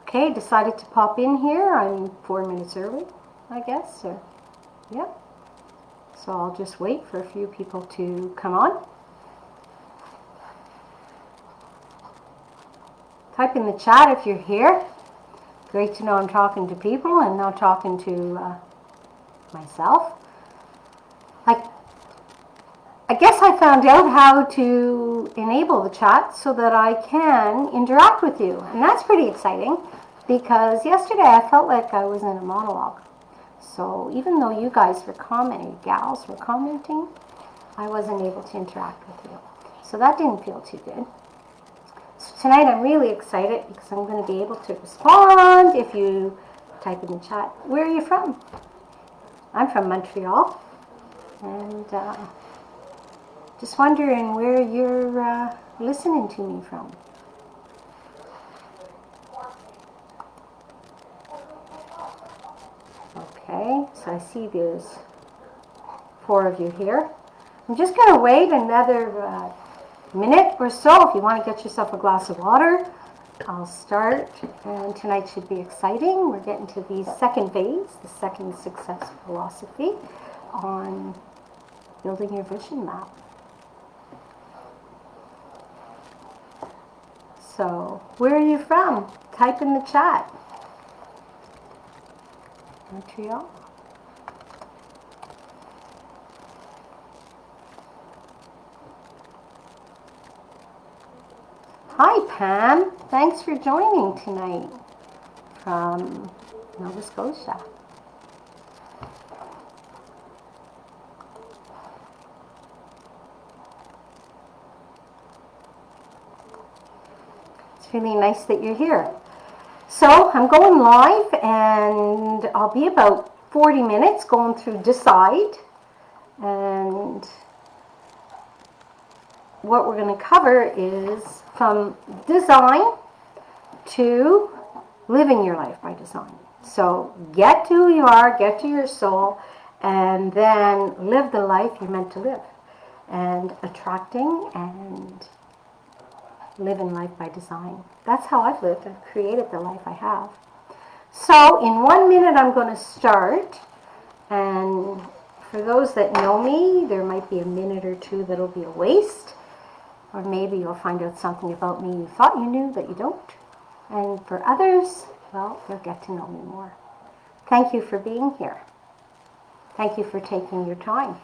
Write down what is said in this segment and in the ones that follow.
Okay, decided to pop in here. I'm 4 minutes early, I guess. Or, yeah. So I'll just wait for a few people to come on. Type in the chat if you're here. Great to know I'm talking to people and not talking to myself. I guess I found out how to enable the chat so that I can interact with you. And that's pretty exciting because yesterday I felt like I was in a monologue. So even though you guys were commenting, gals were commenting, I wasn't able to interact with you. So that didn't feel too good. So tonight I'm really excited because I'm going to be able to respond if you type in the chat. Where are you from? I'm from Montreal. And just wondering where you're listening to me from. Okay, so I see there's 4 of you here. I'm just going to wait another minute or so. If you want to get yourself a glass of water, I'll start. And tonight should be exciting. We're getting to the second phase, the second success philosophy on building your vision map. So, where are you from? Type in the chat. Montreal. Hi, Pam. Thanks for joining tonight from Nova Scotia. It's really nice that you're here. So I'm going live and I'll be about 40 minutes going through Decide. And what we're going to cover is from design to living your life by design. So get to who you are, get to your soul, and then live the life you're meant to live. And attracting and living life by design. That's how I've lived. I've created the life I have. So in 1 minute I'm going to start. And for those that know me, there might be a minute or two that'll be a waste. Or maybe you'll find out something about me you thought you knew that you don't. And for others, well, you'll get to know me more. Thank you for being here. Thank you for taking your time.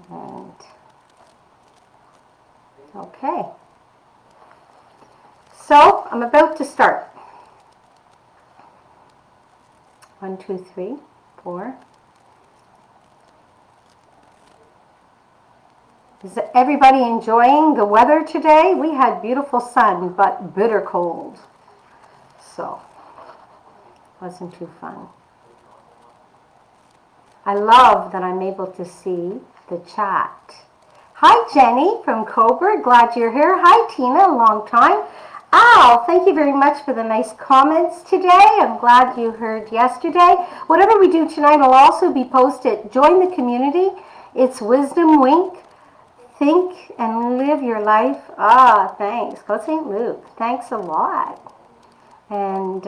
And okay. So I'm about to start. 1, 2, 3, 4. Is everybody enjoying the weather today? We had beautiful sun, but bitter cold. So, wasn't too fun. I love that I'm able to see the chat. Hi, Jenny from Cobra. Glad you're here. Hi, Tina. Long time. Al, thank you very much for the nice comments today. I'm glad you heard yesterday. Whatever we do tonight will also be posted. Join the community. It's Wisdom Wink. Think and live your life. Ah, thanks. Go St. Luke. Thanks a lot. And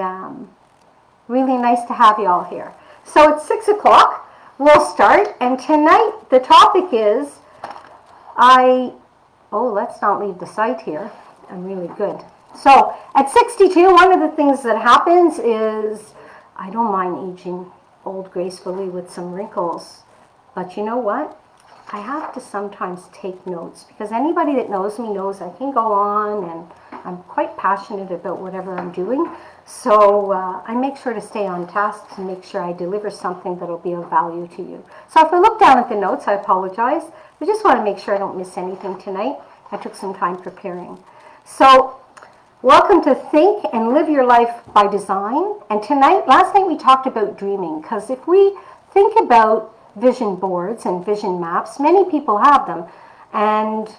really nice to have you all here. So it's 6 o'clock. We'll start. And tonight the topic is, let's not leave the site here. I'm really good. So at 62, one of the things that happens is I don't mind aging old gracefully with some wrinkles. But you know what? I have to sometimes take notes because anybody that knows me knows I can go on and I'm quite passionate about whatever I'm doing. So I make sure to stay on task to make sure I deliver something that will be of value to you. So if I look down at the notes, I apologize. I just want to make sure I don't miss anything tonight. I took some time preparing. So welcome to Think and Live Your Life by Design. And last night we talked about dreaming, because if we think about vision boards and vision maps, many people have them. And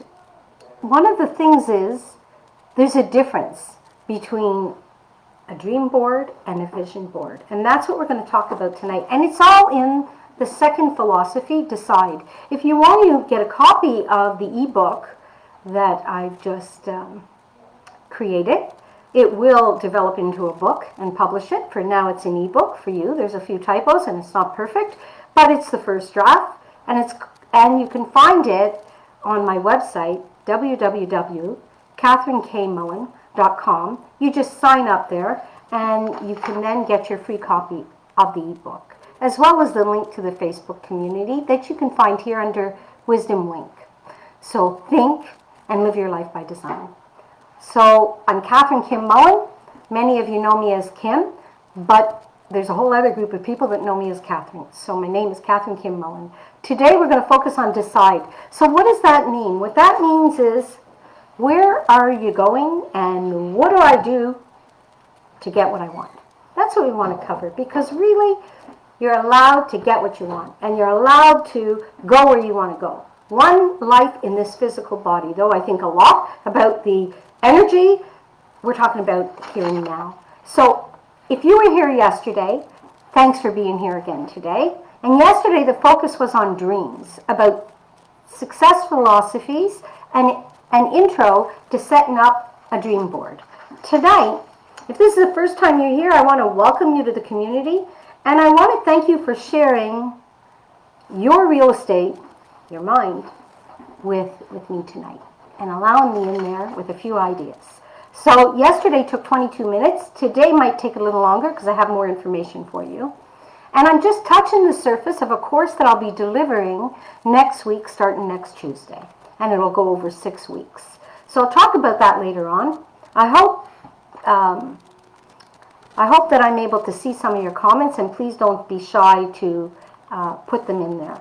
one of the things is there's a difference between a dream board and a vision board. And that's what we're going to talk about tonight. And it's all in the second philosophy, Decide. If you want to get a copy of the ebook that I've just created, It will develop into a book and publish it. For now, it's an ebook for you. There's a few typos and it's not perfect, but it's the first draft, and you can find it on my website, www.catherinekmullen.com. You just sign up there, and you can then get your free copy of the ebook, as well as the link to the Facebook community that you can find here under Wisdom Wink. So think and live your life by design. So I'm Catherine Kim Mullen. Many of you know me as Kim, but there's a whole other group of people that know me as Catherine. So my name is Catherine Kim Mullen. Today we're going to focus on decide. So what does that mean? What that means is, where are you going and what do I do to get what I want? That's what we want to cover, because really you're allowed to get what you want and you're allowed to go where you want to go. One life in this physical body, though I think a lot about the energy, we're talking about here and now. So if you were here yesterday, thanks for being here again today. And yesterday the focus was on dreams, about success philosophies and an intro to setting up a dream board. Tonight, if this is the first time you're here, I want to welcome you to the community, and I want to thank you for sharing your real estate, your mind, with me tonight, and allowing me in there with a few ideas. So yesterday took 22 minutes. Today might take a little longer because I have more information for you. And I'm just touching the surface of a course that I'll be delivering next week, starting next Tuesday. And it'll go over 6 weeks. So I'll talk about that later on. I hope that I'm able to see some of your comments, and please don't be shy to put them in there.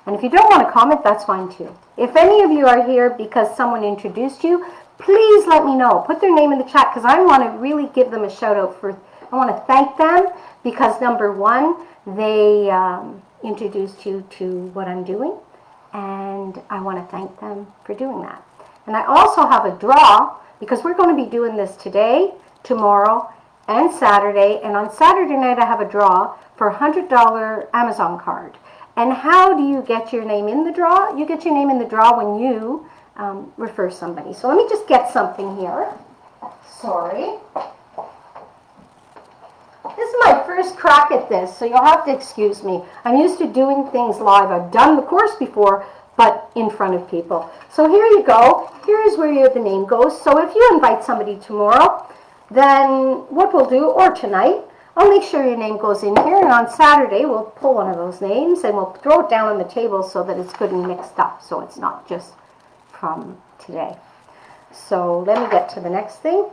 And if you don't want to comment, that's fine too. If any of you are here because someone introduced you, please let me know. Put their name in the chat, because I want to really give them a shout out I want to thank them because, number one, they introduced you to what I'm doing, and I want to thank them for doing that. And I also have a draw, because we're going to be doing this today, tomorrow, and Saturday. And on Saturday night, I have a draw for a $100 Amazon card. And how do you get your name in the draw? You get your name in the draw when you refer somebody. So let me just get something here. Sorry. This is my first crack at this, so you'll have to excuse me. I'm used to doing things live. I've done the course before, but in front of people. So here you go. Here is where the name goes. So if you invite somebody tomorrow, then what we'll do, or tonight, I'll make sure your name goes in here, and on Saturday we'll pull one of those names and we'll throw it down on the table so that it's good and mixed up, so it's not just from today. So let me get to the next thing.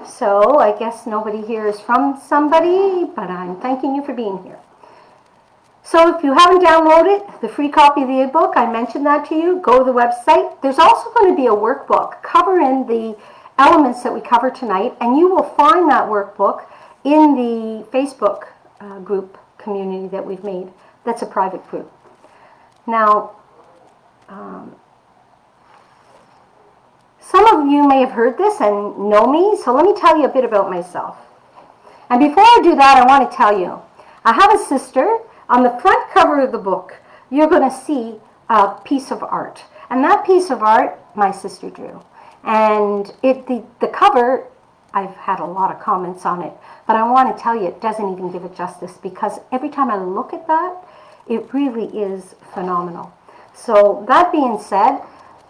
So I guess nobody here is from somebody, but I'm thanking you for being here. So if you haven't downloaded the free copy of the ebook, I mentioned that to you, go to the website. There's also going to be a workbook covering the elements that we cover tonight, and you will find that workbook in the Facebook group community that we've made. That's a private group. Now, some of you may have heard this and know me, so let me tell you a bit about myself. And before I do that, I want to tell you, I have a sister. On the front cover of the book, you're going to see a piece of art. And that piece of art, my sister drew. And the cover, I've had a lot of comments on it, but I want to tell you, it doesn't even give it justice, because every time I look at that, it really is phenomenal. So that being said,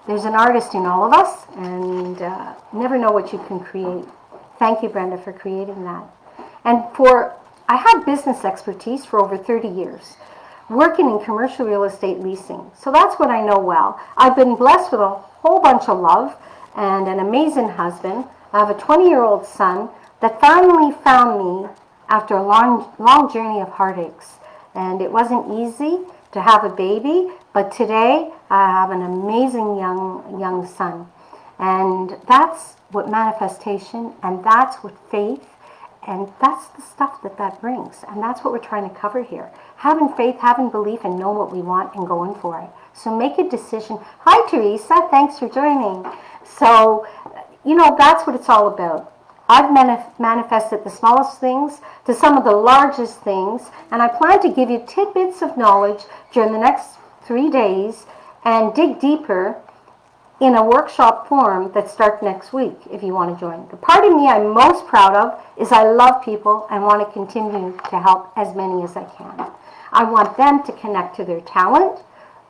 there's an artist in all of us, and never know what you can create. Thank you, Brenda, for creating that. And I have business expertise for over 30 years, working in commercial real estate leasing. So that's what I know well. I've been blessed with a whole bunch of love and an amazing husband. I have a 20-year-old son that finally found me after a long journey of heartaches. And it wasn't easy to have a baby, but today I have an amazing young son. And that's what manifestation, and that's what faith, and that's the stuff that brings. And that's what we're trying to cover here. Having faith, having belief, and know what we want and going for it. So make a decision. Hi, Teresa. Thanks for joining. So, that's what it's all about. I've manifested the smallest things to some of the largest things, and I plan to give you tidbits of knowledge during the next 3 days and dig deeper in a workshop form that starts next week if you want to join. The part of me I'm most proud of is I love people and want to continue to help as many as I can. I want them to connect to their talent,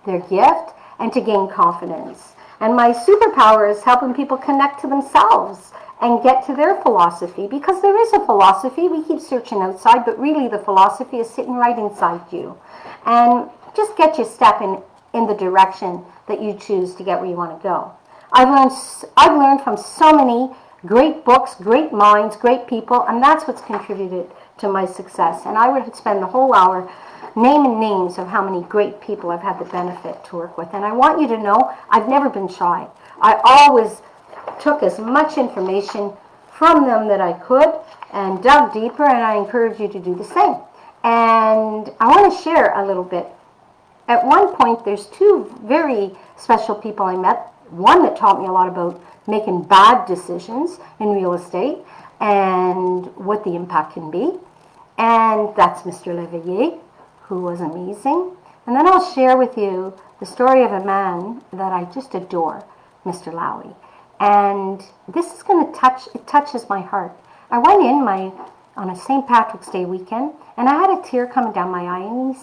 their gift, and to gain confidence. And my superpower is helping people connect to themselves and get to their philosophy, because there is a philosophy. We keep searching outside, but really the philosophy is sitting right inside you. And just get you stepping in the direction that you choose to get where you want to go. I've learned from so many great books, great minds, great people, and that's what's contributed to my success. And I would spend the whole hour naming names of how many great people I've had the benefit to work with. And I want you to know I've never been shy. I always took as much information from them that I could and dug deeper, and I encourage you to do the same. And I want to share a little bit. At one point, there's two very special people I met. One that taught me a lot about making bad decisions in real estate and what the impact can be. And that's Mr. Leveillé, who was amazing. And then I'll share with you the story of a man that I just adore, Mr. Lowy. And this is going to it touches my heart. I went in on a St. Patrick's Day weekend, and I had a tear coming down my eye, and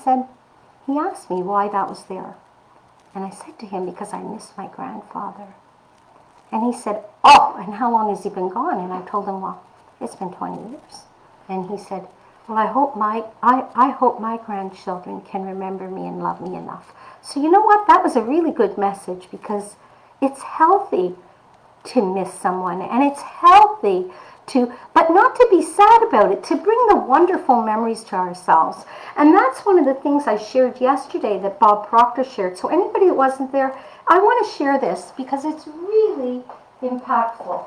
he asked me why that was there. And I said to him, because I miss my grandfather. And he said, oh, and how long has he been gone? And I told him, well, it's been 20 years. And he said, well, I hope my grandchildren can remember me and love me enough. So you know what? That was a really good message, because it's healthy to miss someone, and it's healthy but not to be sad about it, to bring the wonderful memories to ourselves. And that's one of the things I shared yesterday that Bob Proctor shared. So anybody that wasn't there, I want to share this because it's really impactful.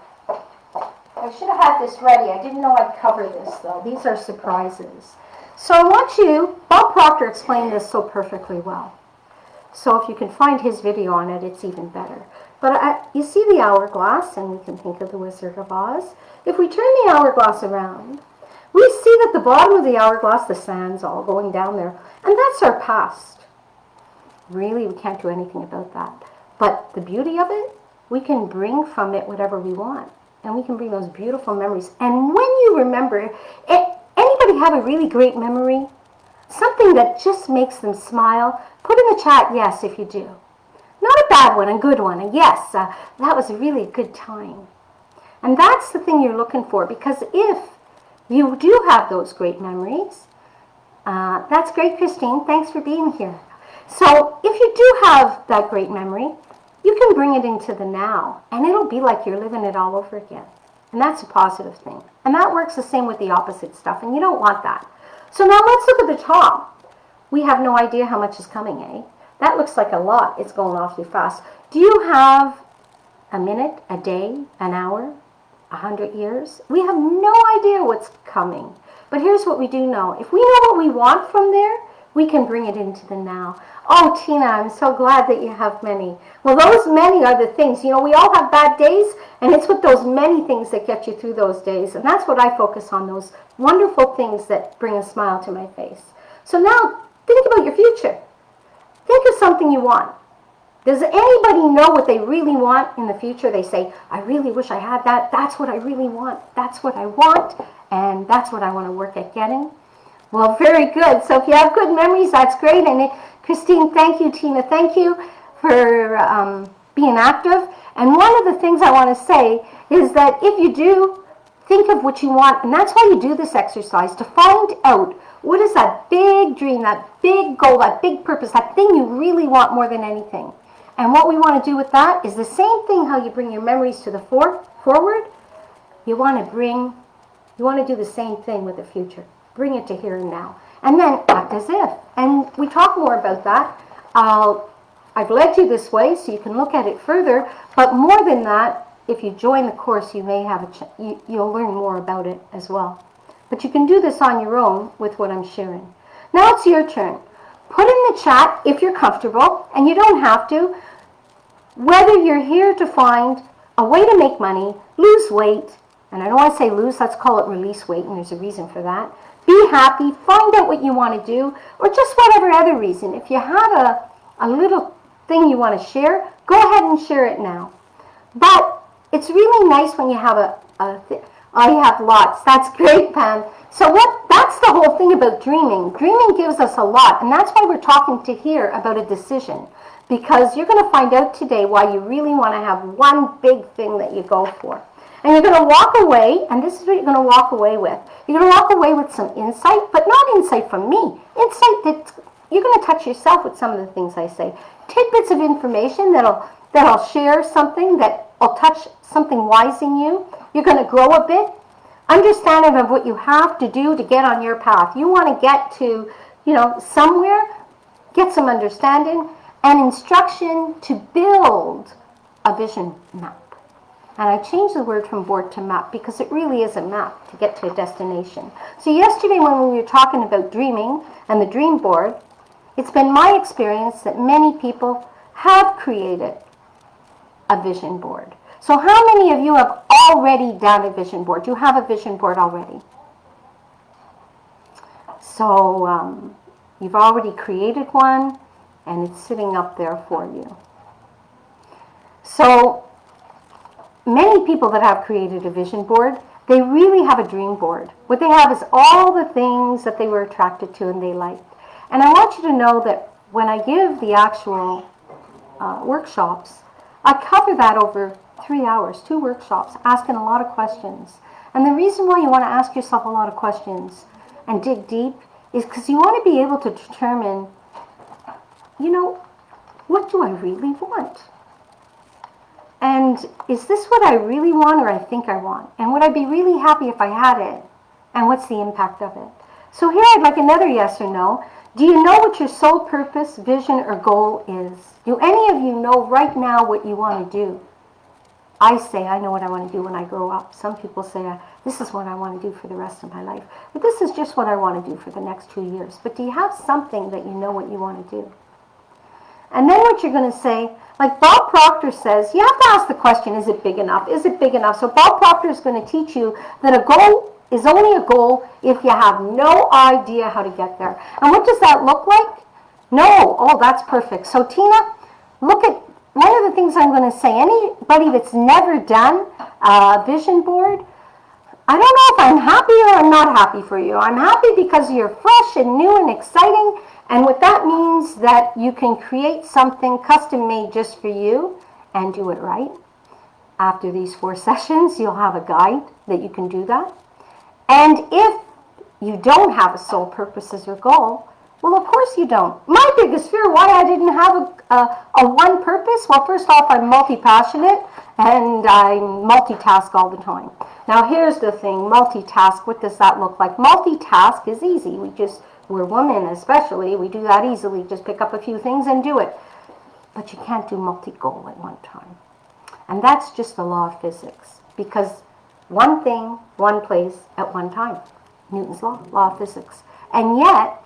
I should have had this ready. I didn't know I'd cover this, though. These are surprises. So I want Bob Proctor explained this so perfectly well. So if you can find his video on it, it's even better. But you see the hourglass, and we can think of the Wizard of Oz. If we turn the hourglass around, we see that the bottom of the hourglass, the sand's all going down there, and that's our past. Really, we can't do anything about that. But the beauty of it, we can bring from it whatever we want, and we can bring those beautiful memories. And when you remember, anybody have a really great memory? Something that just makes them smile? Put in the chat, yes, if you do. Not a bad one, a good one. And yes, that was really a good time. And that's the thing you're looking for, because if you do have those great memories, that's great, Christine. Thanks for being here. So if you do have that great memory, you can bring it into the now, and it'll be like you're living it all over again. And that's a positive thing. And that works the same with the opposite stuff, and you don't want that. So now let's look at the top. We have no idea how much is coming, eh? That looks like a lot. It's going awfully fast. Do you have a minute, a day, an hour, 100 years? We have no idea what's coming. But here's what we do know. If we know what we want from there, we can bring it into the now. Oh, Tina, I'm so glad that you have many. Well, those many are the things. You know, we all have bad days, and it's with those many things that get you through those days. And that's what I focus on, those wonderful things that bring a smile to my face. So now, think about your future. Think of something you want. Does anybody know what they really want in the future? They say, I really wish I had that. That's what I really want. That's what I want. And that's what I want to work at getting. Well, very good. So if you have good memories, that's great. And Christine, thank you. Tina, thank you for being active. And one of the things I want to say is that if you do, think of what you want. And that's why you do this exercise, to find out what is that big dream, that big goal, that big purpose, that thing you really want more than anything. And what we want to do with that is the same thing how you bring your memories to the forward. You want to do the same thing with the future. Bring it to here and now. And then act as if. And we talk more about that. I've led you this way so you can look at it further. But more than that, if you join the course, you may have you'll learn more about it as well. But you can do this on your own with what I'm sharing. Now it's your turn. Put in the chat if you're comfortable, and you don't have to, whether you're here to find a way to make money, lose weight, and I don't want to say lose, let's call it release weight, and there's a reason for that. Be happy, find out what you want to do, or just whatever other reason. If you have a little thing you want to share, go ahead and share it now. But it's really nice when you have oh, you have lots. That's great, Pam. So that's the whole thing about dreaming. Dreaming gives us a lot, and that's why we're talking to here about a decision. Because you're going to find out today why you really want to have one big thing that you go for. And you're going to walk away, and this is what you're going to walk away with. You're going to walk away with some insight, but not insight from me. Insight that you're going to touch yourself with some of the things I say. Tidbits of information that'll share something that will touch something wise in you. You're going to grow a bit. Understanding of what you have to do to get on your path. You want to get to, somewhere, get some understanding and instruction to build a vision map. And I changed the word from board to map because it really is a map to get to a destination. So yesterday when we were talking about dreaming and the dream board, it's been my experience that many people have created a vision board. So how many of you have already done a vision board? You have a vision board already. So you've already created one and it's sitting up there for you. So many people that have created a vision board, they really have a dream board. What they have is all the things that they were attracted to and they liked. And I want you to know that when I give the actual workshops, I cover that over 3 hours, 2 workshops, asking a lot of questions. And the reason why you want to ask yourself a lot of questions and dig deep is because you want to be able to determine, what do I really want? And is this what I really want or I think I want? And would I be really happy if I had it? And what's the impact of it? So here I'd like another yes or no. Do you know what your sole purpose, vision, or goal is? Do any of you know right now what you want to do? I say I know what I want to do when I grow up. Some people say this is what I want to do for the rest of my life. But this is just what I want to do for the next 2 years. But do you have something that you know what you want to do? And then what you're going to say, like Bob Proctor says, you have to ask the question, is it big enough? Is it big enough? So Bob Proctor is going to teach you that a goal is only a goal if you have no idea how to get there. And what does that look like? No. Oh, that's perfect. So Tina, look at one of the things I'm going to say. Anybody that's never done a vision board, I don't know if I'm happy or I'm not happy for you. I'm happy because you're fresh and new and exciting. And what that means that you can create something custom made just for you and do it right. After these 4 sessions, you'll have a guide that you can do that. And if you don't have a sole purpose as your goal, well, of course you don't. My biggest fear why I didn't have a one purpose, well, first off, I'm multi-passionate and I multitask all the time. Now, here's the thing, multitask, what does that look like? Multitask is easy. We're women especially, we do that easily. Just pick up a few things and do it. But you can't do multi-goal at one time. And that's just the law of physics. Because one thing, one place at one time. Newton's law of physics. And yet,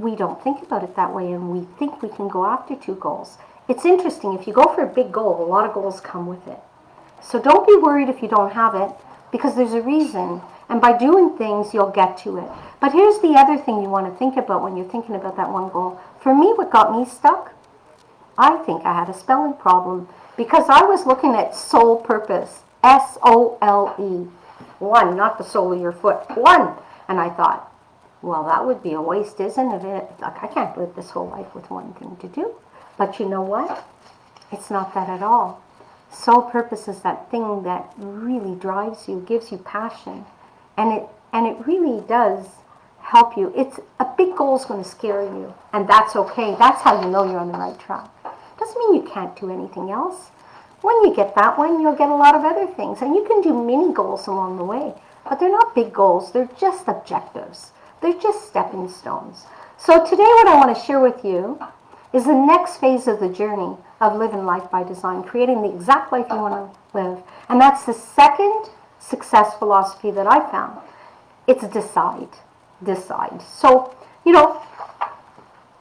we don't think about it that way, and we think we can go after 2 goals. It's interesting, if you go for a big goal, a lot of goals come with it. So don't be worried if you don't have it, because there's a reason. And by doing things, you'll get to it. But here's the other thing you want to think about when you're thinking about that one goal. For me, what got me stuck, I think I had a spelling problem, because I was looking at sole purpose, S-O-L-E, one, not the sole of your foot, one. And I thought, well, that would be a waste, isn't it? Like, I can't live this whole life with one thing to do. But you know what? It's not that at all. Sole purpose is that thing that really drives you, gives you passion. And it really does help you. A big goal is going to scare you. And that's okay. That's how you know you're on the right track. Doesn't mean you can't do anything else. When you get that one, you'll get a lot of other things. And you can do mini goals along the way. But they're not big goals. They're just objectives. They're just stepping stones. So today what I want to share with you is the next phase of the journey of living life by design, creating the exact life you want to live. And that's the second success philosophy that I found. It's decide. Decide. So,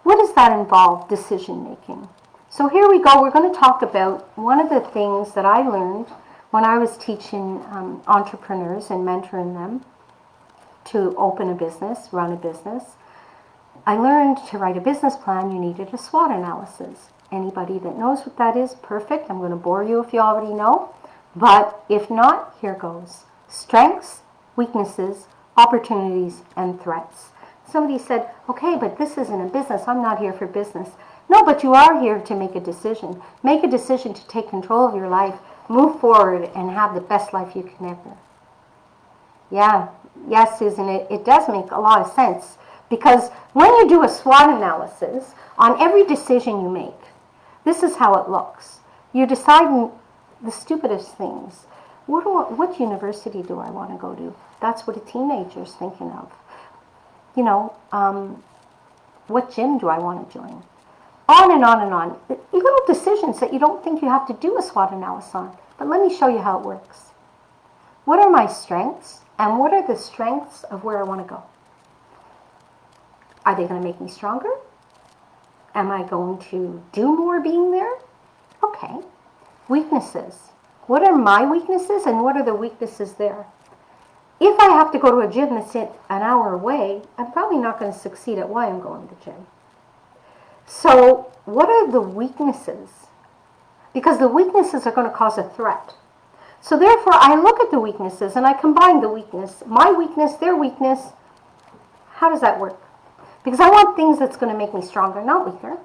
what does that involve? Decision making. So here we go. We're going to talk about one of the things that I learned when I was teaching entrepreneurs and mentoring them to open a business, run a business. I learned to write a business plan, you needed a SWOT analysis. Anybody that knows what that is, perfect. I'm going to bore you if you already know. But if not, here goes. Strengths, weaknesses, opportunities, and threats. Somebody said, okay, but this isn't a business. I'm not here for business. No, but you are here to make a decision. Make a decision to take control of your life, move forward, and have the best life you can ever. Yeah, yes, Susan, it does make a lot of sense. Because when you do a SWOT analysis on every decision you make, this is how it looks. You're deciding the stupidest things. What university do I want to go to? That's what a teenager's thinking of. You know, what gym do I want to join? On and on and on. Little decisions that you don't think you have to do a SWOT analysis on. But let me show you how it works. What are my strengths? And what are the strengths of where I want to go? Are they going to make me stronger? Am I going to do more being there? Okay. Weaknesses. What are my weaknesses and what are the weaknesses there? If I have to go to a gym that's an hour away, I'm probably not going to succeed at why I'm going to the gym. So what are the weaknesses? Because the weaknesses are going to cause a threat. So therefore, I look at the weaknesses and I combine the weakness, my weakness, their weakness. How does that work? Because I want things that's going to make me stronger, not weaker.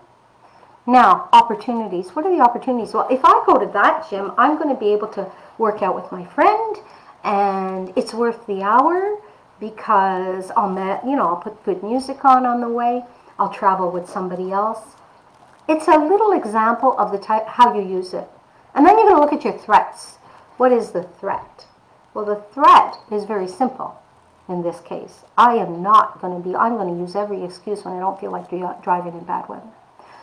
Now, opportunities. What are the opportunities? Well, if I go to that gym, I'm going to be able to work out with my friend, and it's worth the hour because I'll put good music on the way. I'll travel with somebody else. It's a little example of the type how you use it. And then you're going to look at your threats. What is the threat? Well, the threat is very simple. In this case, I'm going to use every excuse when I don't feel like driving in bad weather.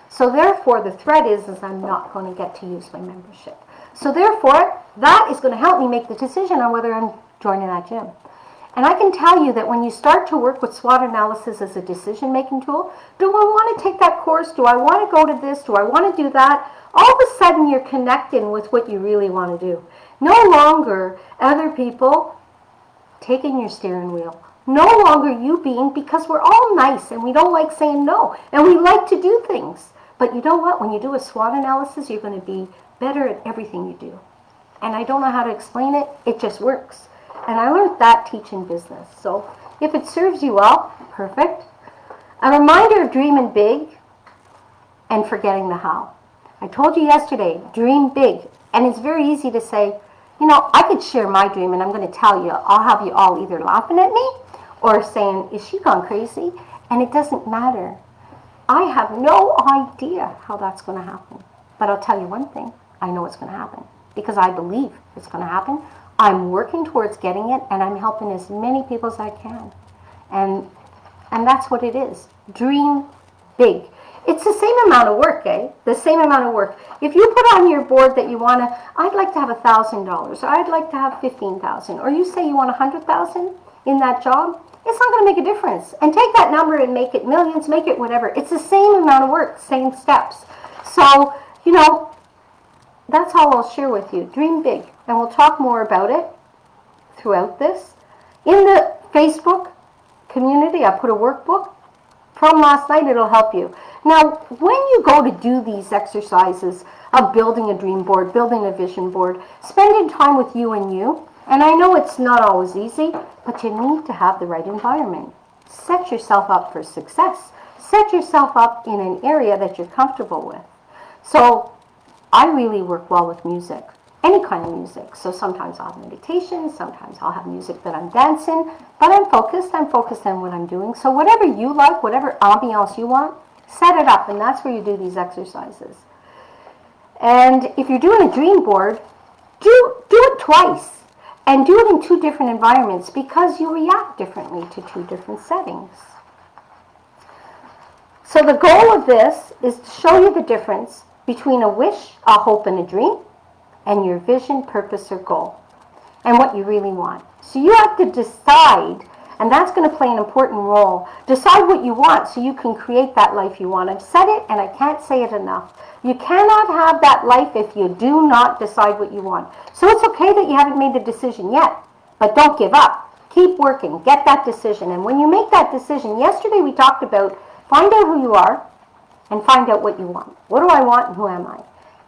So therefore, the threat is I'm not going to get to use my membership. So therefore, that is going to help me make the decision on whether I'm joining that gym. And I can tell you that when you start to work with SWOT analysis as a decision-making tool, do I want to take that course? Do I want to go to this? Do I want to do that? All of a sudden, you're connecting with what you really want to do. No longer other people taking your steering wheel. No longer you being, because we're all nice and we don't like saying no. And we like to do things. But you know what? When you do a SWOT analysis, you're going to be better at everything you do. And I don't know how to explain it. It just works. And I learned that teaching business. So if it serves you well, perfect. A reminder of dreaming big and forgetting the how. I told you yesterday, dream big. And it's very easy to say, I could share my dream and I'm going to tell you, I'll have you all either laughing at me or saying, is she gone crazy? And it doesn't matter. I have no idea how that's going to happen. But I'll tell you one thing, I know it's going to happen because I believe it's going to happen. I'm working towards getting it and I'm helping as many people as I can. And that's what it is. Dream big. It's the same amount of work, The same amount of work. If you put on your board that you want to, I'd like to have $1,000, or I'd like to have $15,000, or you say you want $100,000 in that job, it's not going to make a difference. And take that number and make it millions, make it whatever. It's the same amount of work, same steps. So, that's all I'll share with you. Dream big. And we'll talk more about it throughout this. In the Facebook community, I put a workbook from last night. It'll help you. Now, when you go to do these exercises of building a dream board, building a vision board, spending time with you and you, and I know it's not always easy, but you need to have the right environment. Set yourself up for success. Set yourself up in an area that you're comfortable with. So, I really work well with music, any kind of music. So sometimes I'll have meditation, sometimes I'll have music that I'm dancing, but I'm focused on what I'm doing. So whatever you like, whatever ambiance you want, set it up, and that's where you do these exercises. And if you're doing a dream board, do it twice. And do it in two different environments because you react differently to two different settings. So the goal of this is to show you the difference between a wish, a hope, and a dream, and your vision, purpose, or goal, and what you really want. So you have to decide, and that's going to play an important role. Decide what you want so you can create that life you want. I've said it, and I can't say it enough. You cannot have that life if you do not decide what you want. So it's okay that you haven't made the decision yet, but don't give up. Keep working. Get that decision. And when you make that decision, yesterday we talked about find out who you are, and find out what you want. What do I want and who am I?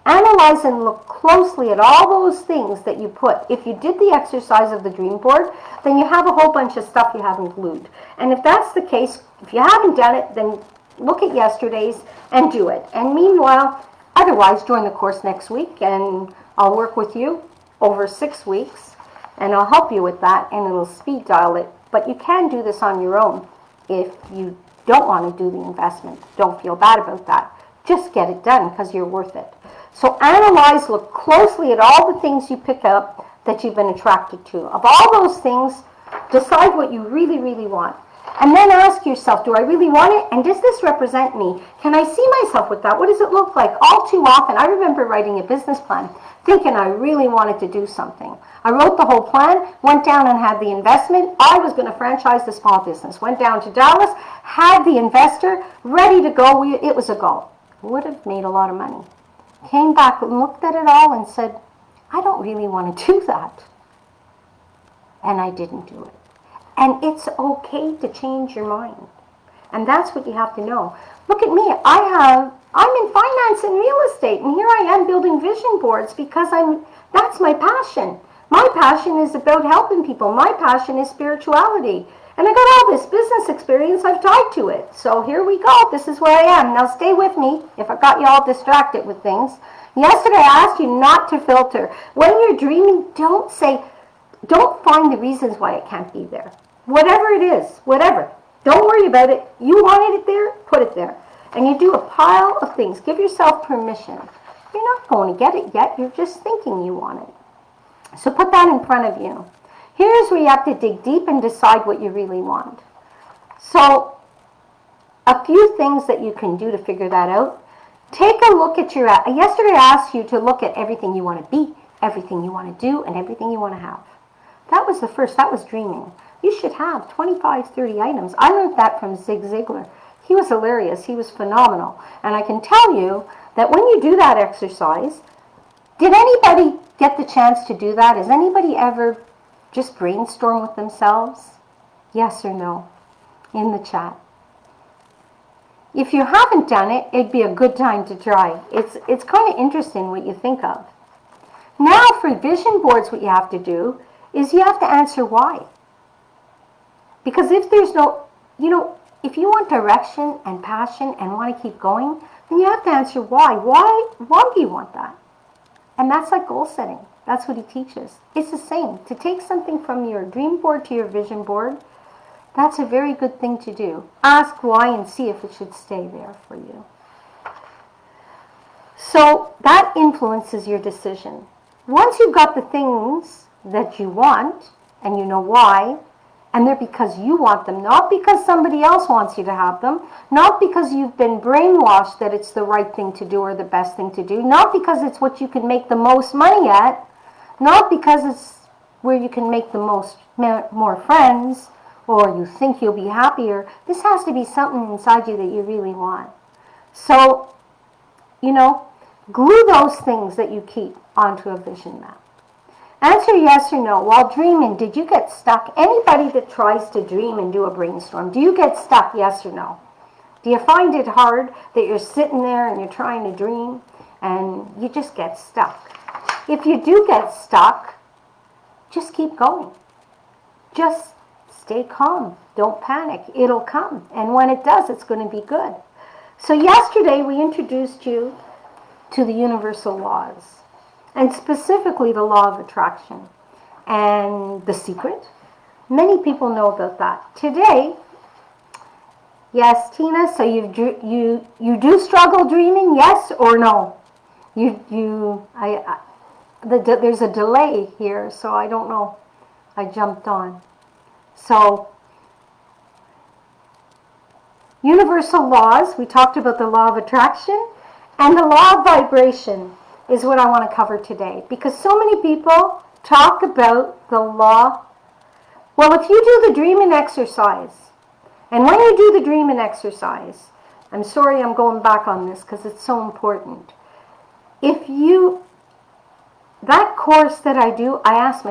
Analyze and look closely at all those things that you put. If you did the exercise of the dream board, then you have a whole bunch of stuff you haven't glued. And if that's the case, if you haven't done it, then look at yesterday's and do it. And meanwhile, otherwise, join the course next week, and I'll work with you over 6 weeks, and I'll help you with that, and it'll speed dial it. But you can do this on your own if you don't want to do the investment. Don't feel bad about that. Just get it done because you're worth it. So analyze, look closely at all the things you pick up that you've been attracted to. Of all those things, decide what you really, really want. And then ask yourself, do I really want it? And does this represent me? Can I see myself with that? What does it look like? All too often, I remember writing a business plan, thinking I really wanted to do something. I wrote the whole plan, went down and had the investment. I was going to franchise the small business. Went down to Dallas, had the investor, ready to go. It was a go. Would have made a lot of money. Came back and looked at it all and said, I don't really want to do that. And I didn't do it. And it's okay to change your mind. And that's what you have to know. Look at me. I'm in finance and real estate, and here I am building vision boards because that's my passion. My passion is about helping people. My passion is spirituality. And I got all this business experience I've tied to it. So here we go. This is where I am. Now stay with me if I got you all distracted with things. Yesterday I asked you not to filter. When you're dreaming, don't find the reasons why it can't be there. Whatever it is, whatever. Don't worry about it. You wanted it there, put it there. And you do a pile of things. Give yourself permission. You're not going to get it yet. You're just thinking you want it. So put that in front of you. Here's where you have to dig deep and decide what you really want. So a few things that you can do to figure that out. Take a look at yesterday I asked you to look at everything you want to be, everything you want to do, and everything you want to have. That was the first. That was dreaming. You should have 25, 30 items. I learned that from Zig Ziglar. He was hilarious. He was phenomenal. And I can tell you that when you do that exercise, did anybody get the chance to do that? Has anybody ever just brainstorm with themselves? Yes or no? In the chat. If you haven't done it, it'd be a good time to try. It's kind of interesting what you think of. Now for vision boards, what you have to do is you have to answer why. Because if there's no, if you want direction and passion and want to keep going, then you have to answer why. Why do you want that? And that's like goal setting. That's what he teaches. It's the same. To take something from your dream board to your vision board, that's a very good thing to do. Ask why and see if it should stay there for you. So that influences your decision. Once you've got the things that you want and you know why, and they're because you want them, not because somebody else wants you to have them, not because you've been brainwashed that it's the right thing to do or the best thing to do, not because it's what you can make the most money at, not because it's where you can make the most more friends or you think you'll be happier. This has to be something inside you that you really want. So, glue those things that you keep onto a vision map. Answer yes or no. While dreaming, did you get stuck? Anybody that tries to dream and do a brainstorm, do you get stuck, yes or no? Do you find it hard that you're sitting there and you're trying to dream and you just get stuck? If you do get stuck, just keep going. Just stay calm. Don't panic. It'll come. And when it does, it's going to be good. So yesterday we introduced you to the universal laws, and specifically the law of attraction and the secret. Many people know about that. Today, yes, Tina, so you do struggle dreaming, yes or no? There's a delay here, so I don't know. I jumped on. So, universal laws, we talked about the law of attraction, and the law of vibration is what I want to cover today. Because so many people talk about the law. Well, if you do the dreaming exercise, and when you do the dreaming exercise, I'm sorry I'm going back on this because it's so important. That course that I do, I ask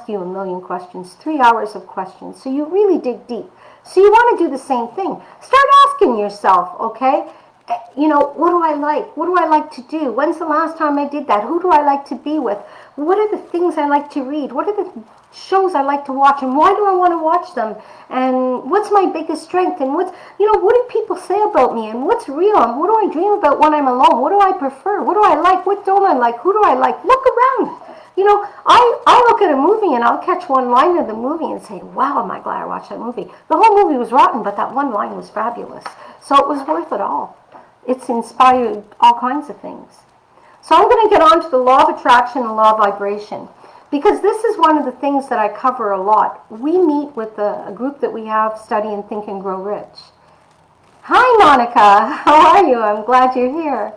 you a million questions, 3 hours of questions. So you really dig deep. So you want to do the same thing. Start asking yourself, okay, What do I like? What do I like to do? When's the last time I did that? Who do I like to be with? What are the things I like to read? What are the shows I like to watch? And why do I want to watch them? And what's my biggest strength? And what do people say about me? And what's real? And what do I dream about when I'm alone? What do I prefer? What do I like? What don't I like? Who do I like? Look around. I look at a movie and I'll catch one line of the movie and say, wow, am I glad I watched that movie. The whole movie was rotten, but that one line was fabulous. So it was worth it all. It's inspired all kinds of things. So I'm going to get on to the law of attraction and law of vibration, because this is one of the things that I cover a lot. We meet with a group that we have study and think and grow rich. Hi, Monica. How are you? I'm glad you're here.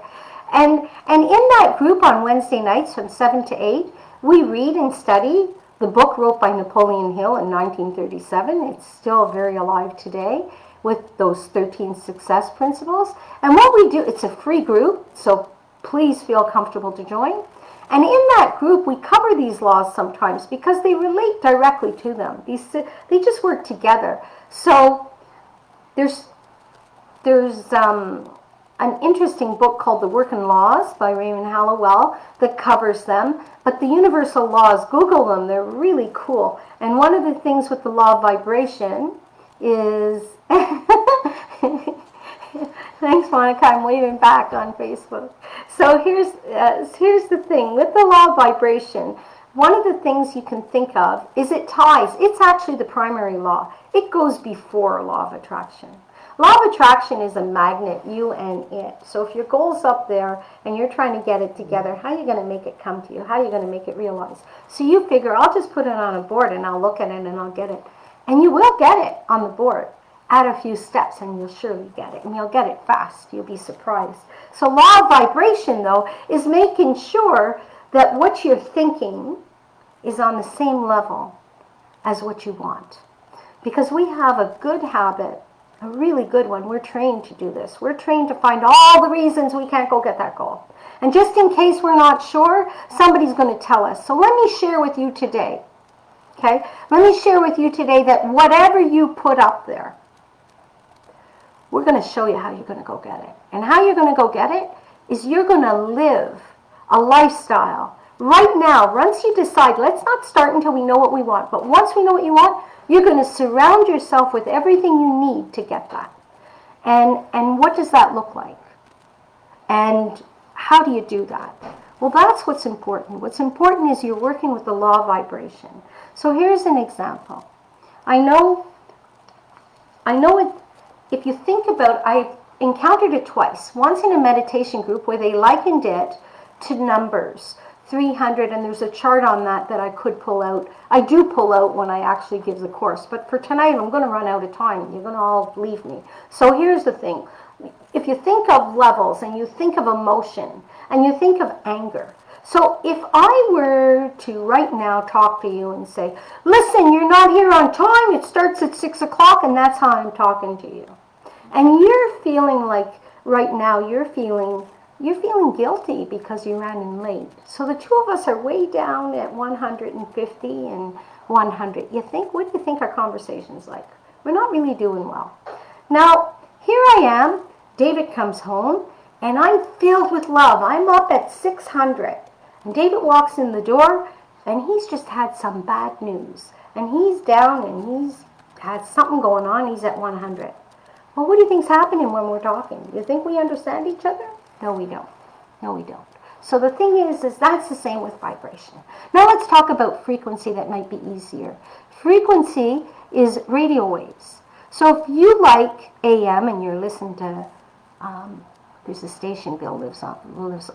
And in that group on Wednesday nights from 7 to 8, we read and study the book wrote by Napoleon Hill in 1937. It's still very alive today, with those 13 success principles. And what we do, it's a free group, so please feel comfortable to join. And in that group, we cover these laws sometimes because they relate directly to them. They just work together. So there's an interesting book called The Working Laws by Raymond Hallowell that covers them. But the universal laws, Google them, they're really cool. And one of the things with the law of vibration is, thanks Monica, I'm waving back on Facebook. So here's the thing, with the law of vibration, one of the things you can think of is it ties, it's actually the primary law. It goes before law of attraction. Law of attraction is a magnet, you and it. So if your goal's up there and you're trying to get it together, how are you going to make it come to you? How are you going to make it realize? So you figure, I'll just put it on a board and I'll look at it and I'll get it. And you will get it on the board. Add a few steps and you'll surely get it. And you'll get it fast. You'll be surprised. So law of vibration, though, is making sure that what you're thinking is on the same level as what you want. Because we have a good habit, a really good one. We're trained to do this. We're trained to find all the reasons we can't go get that goal. And just in case we're not sure, somebody's going to tell us. So let me share with you today. Okay? Let me share with you today that whatever you put up there, we're going to show you how you're going to go get it. And how you're going to go get it is you're going to live a lifestyle. Right now, once you decide, let's not start until we know what we want, but once we know what you want, you're going to surround yourself with everything you need to get that. And what does that look like? And how do you do that? Well, that's what's important. What's important is you're working with the law of vibration. So here's an example. I know it, if you think about, I encountered it twice. Once in a meditation group where they likened it to numbers. 300, and there's a chart on that I could pull out. I do pull out when I actually give the course, but for tonight I'm going to run out of time. You're going to all leave me. So here's the thing. If you think of levels and you think of emotion and you think of anger. So if I were to right now talk to you and say, listen, you're not here on time. It starts at 6 o'clock and that's how I'm talking to you. And you're feeling like right now you're feeling guilty because you ran in late. So the two of us are way down at 150 and 100. What do you think our conversation's like? We're not really doing well. Now, here I am. David comes home, and I'm filled with love. I'm up at 600. And David walks in the door, and he's just had some bad news. And he's down, and he's had something going on. He's at 100. Well, what do you think's happening when we're talking? You think we understand each other? No, we don't. No, we don't. So the thing is that's the same with vibration. Now let's talk about frequency that might be easier. Frequency is radio waves. So if you like AM and you're listening to, there's a station Bill lives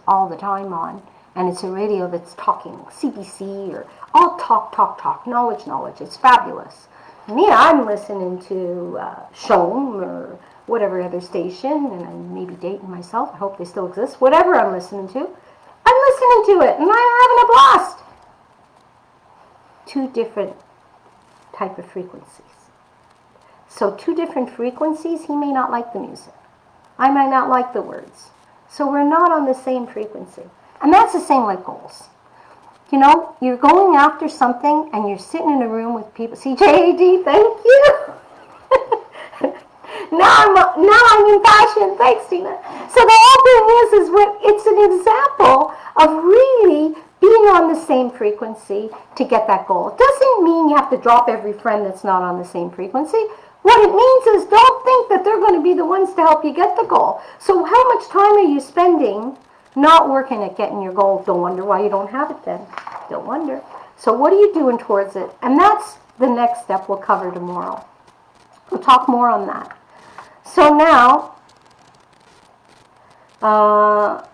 all the time on, and it's a radio that's talking, CBC or all talk, knowledge. It's fabulous. Me, I'm listening to Shom or whatever other station, and I'm maybe dating myself. I hope they still exist. Whatever I'm listening to, I'm listening to it, and I'm having a blast. Two different type of frequencies. So two different frequencies, he may not like the music. I might not like the words. So we're not on the same frequency. And that's the same like goals. You know, you're going after something, and you're sitting in a room with people. CJAD, thank you. Now I'm in fashion. Thanks, Tina. So the whole thing is what it's an example of really being on the same frequency to get that goal. It doesn't mean you have to drop every friend that's not on the same frequency. What it means is don't think that they're going to be the ones to help you get the goal. So how much time are you spending not working at getting your goal? Don't wonder why you don't have it then. Don't wonder. So what are you doing towards it? And that's the next step we'll cover tomorrow. We'll talk more on that. So now,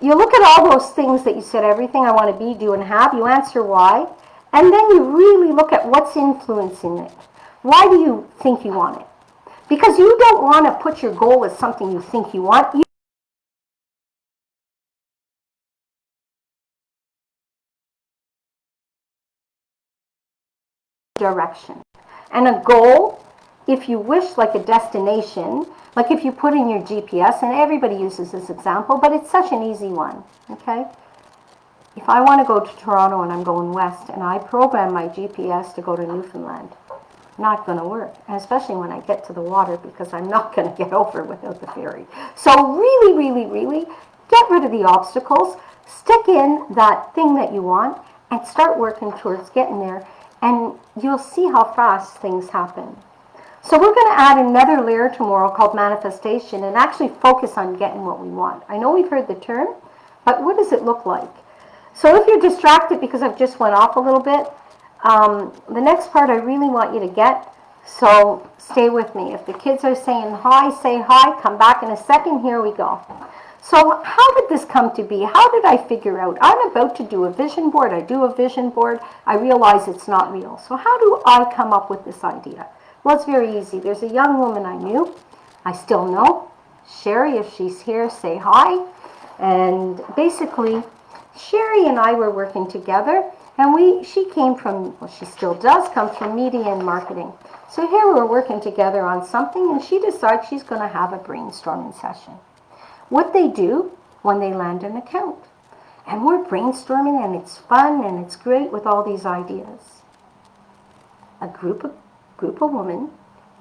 you look at all those things that you said, everything I want to be, do, and have. You answer why. And then you really look at what's influencing it. Why do you think you want it? Because you don't want to put your goal as something you think you want. Direction. And a goal, if you wish, like a destination, like if you put in your GPS, and everybody uses this example, but it's such an easy one, okay? If I want to go to Toronto and I'm going west, and I program my GPS to go to Newfoundland, not going to work, and especially when I get to the water, because I'm not going to get over without the ferry. So really, really, really get rid of the obstacles, stick in that thing that you want, and start working towards getting there, and you'll see how fast things happen. So we're going to add another layer tomorrow called manifestation and actually focus on getting what we want. I know we've heard the term, but what does it look like? So if you're distracted because I've just went off a little bit, the next part I really want you to get, so stay with me. If the kids are saying hi, say hi, come back in a second, here we go. So how did this come to be? How did I figure out? I'm about to do a vision board. I do a vision board. I realize it's not real. So how do I come up with this idea? Well, it's very easy. There's a young woman I knew. I still know. Sherry, if she's here, say hi. And basically, Sherry and I were working together. And she came from, well, she still does come from media and marketing. So here we're working together on something. And she decides she's going to have a brainstorming session. What they do when they land an account. And we're brainstorming, and it's fun, and it's great with all these ideas. A group of women,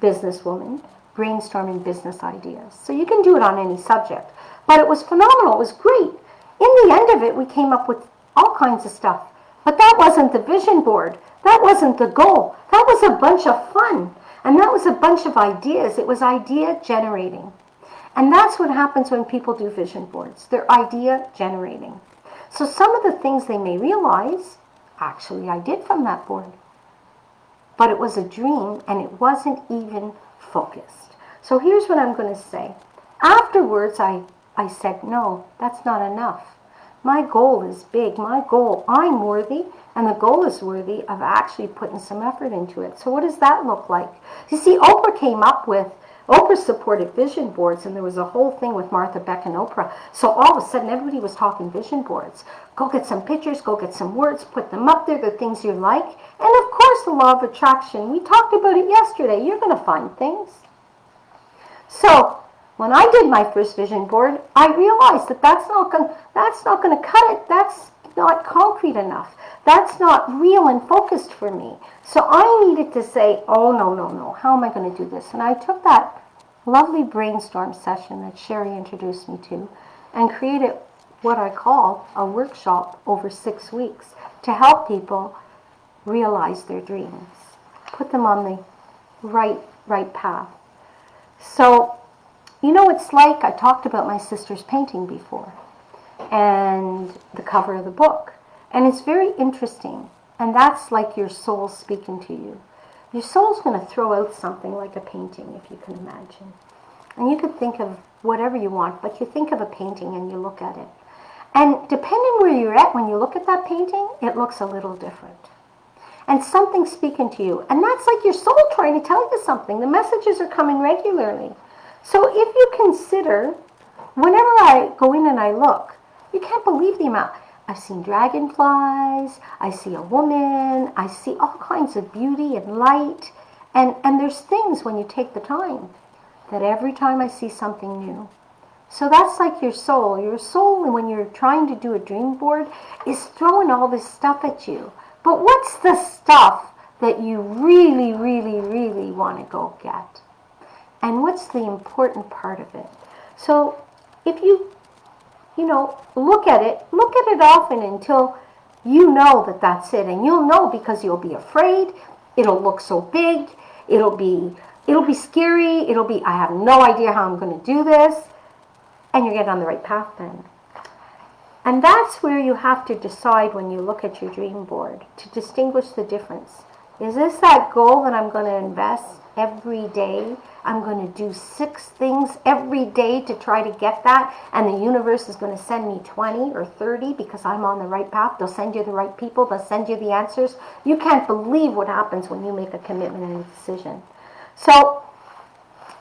businesswomen, brainstorming business ideas. So you can do it on any subject. But it was phenomenal. It was great. In the end of it, we came up with all kinds of stuff. But that wasn't the vision board. That wasn't the goal. That was a bunch of fun. And that was a bunch of ideas. It was idea generating. And that's what happens when people do vision boards. They're idea generating. So some of the things they may realize, actually I did from that board. But it was a dream and it wasn't even focused. So here's what I'm going to say. Afterwards, I said, no, that's not enough. My goal is big. My goal, I'm worthy, and the goal is worthy of actually putting some effort into it. So what does that look like? You see, Oprah supported vision boards, and there was a whole thing with Martha Beck and Oprah. So all of a sudden, everybody was talking vision boards. Go get some pictures, go get some words, put them up there, the things you like. And of course, the law of attraction. We talked about it yesterday. You're going to find things. So when I did my first vision board, I realized that that's not going to cut it. That's not concrete enough. That's not real and focused for me. So I needed to say, oh, no. How am I going to do this? And I took that lovely brainstorm session that Sherry introduced me to and created what I call a workshop over 6 weeks to help people realize their dreams, put them on the right path. So, you know, it's like I talked about my sister's painting before and the cover of the book. And it's very interesting. And that's like your soul speaking to you. Your soul's going to throw out something like a painting, if you can imagine. And you could think of whatever you want, but you think of a painting and you look at it. And depending where you're at when you look at that painting, it looks a little different. And something's speaking to you. And that's like your soul trying to tell you something. The messages are coming regularly. So if you consider, whenever I go in and I look, you can't believe the amount. I've seen dragonflies, I see a woman, I see all kinds of beauty and light. And there's things when you take the time that every time I see something new. So that's like your soul. Your soul, when you're trying to do a dream board, is throwing all this stuff at you. But what's the stuff that you really, really, really want to go get? and what's the important part of it. So if you look at it often until you know that that's it. And you'll know because you'll be afraid. It'll look so big. It'll be scary. It'll be, I have no idea how I'm going to do this. And you're getting on the right path then. And that's where you have to decide when you look at your dream board to distinguish the difference. Is this that goal that I'm going to invest every day? I'm going to do 6 things every day to try to get that, and the universe is going to send me 20 or 30 because I'm on the right path. They'll send you the right people. They'll send you the answers. You can't believe what happens when you make a commitment and a decision. So,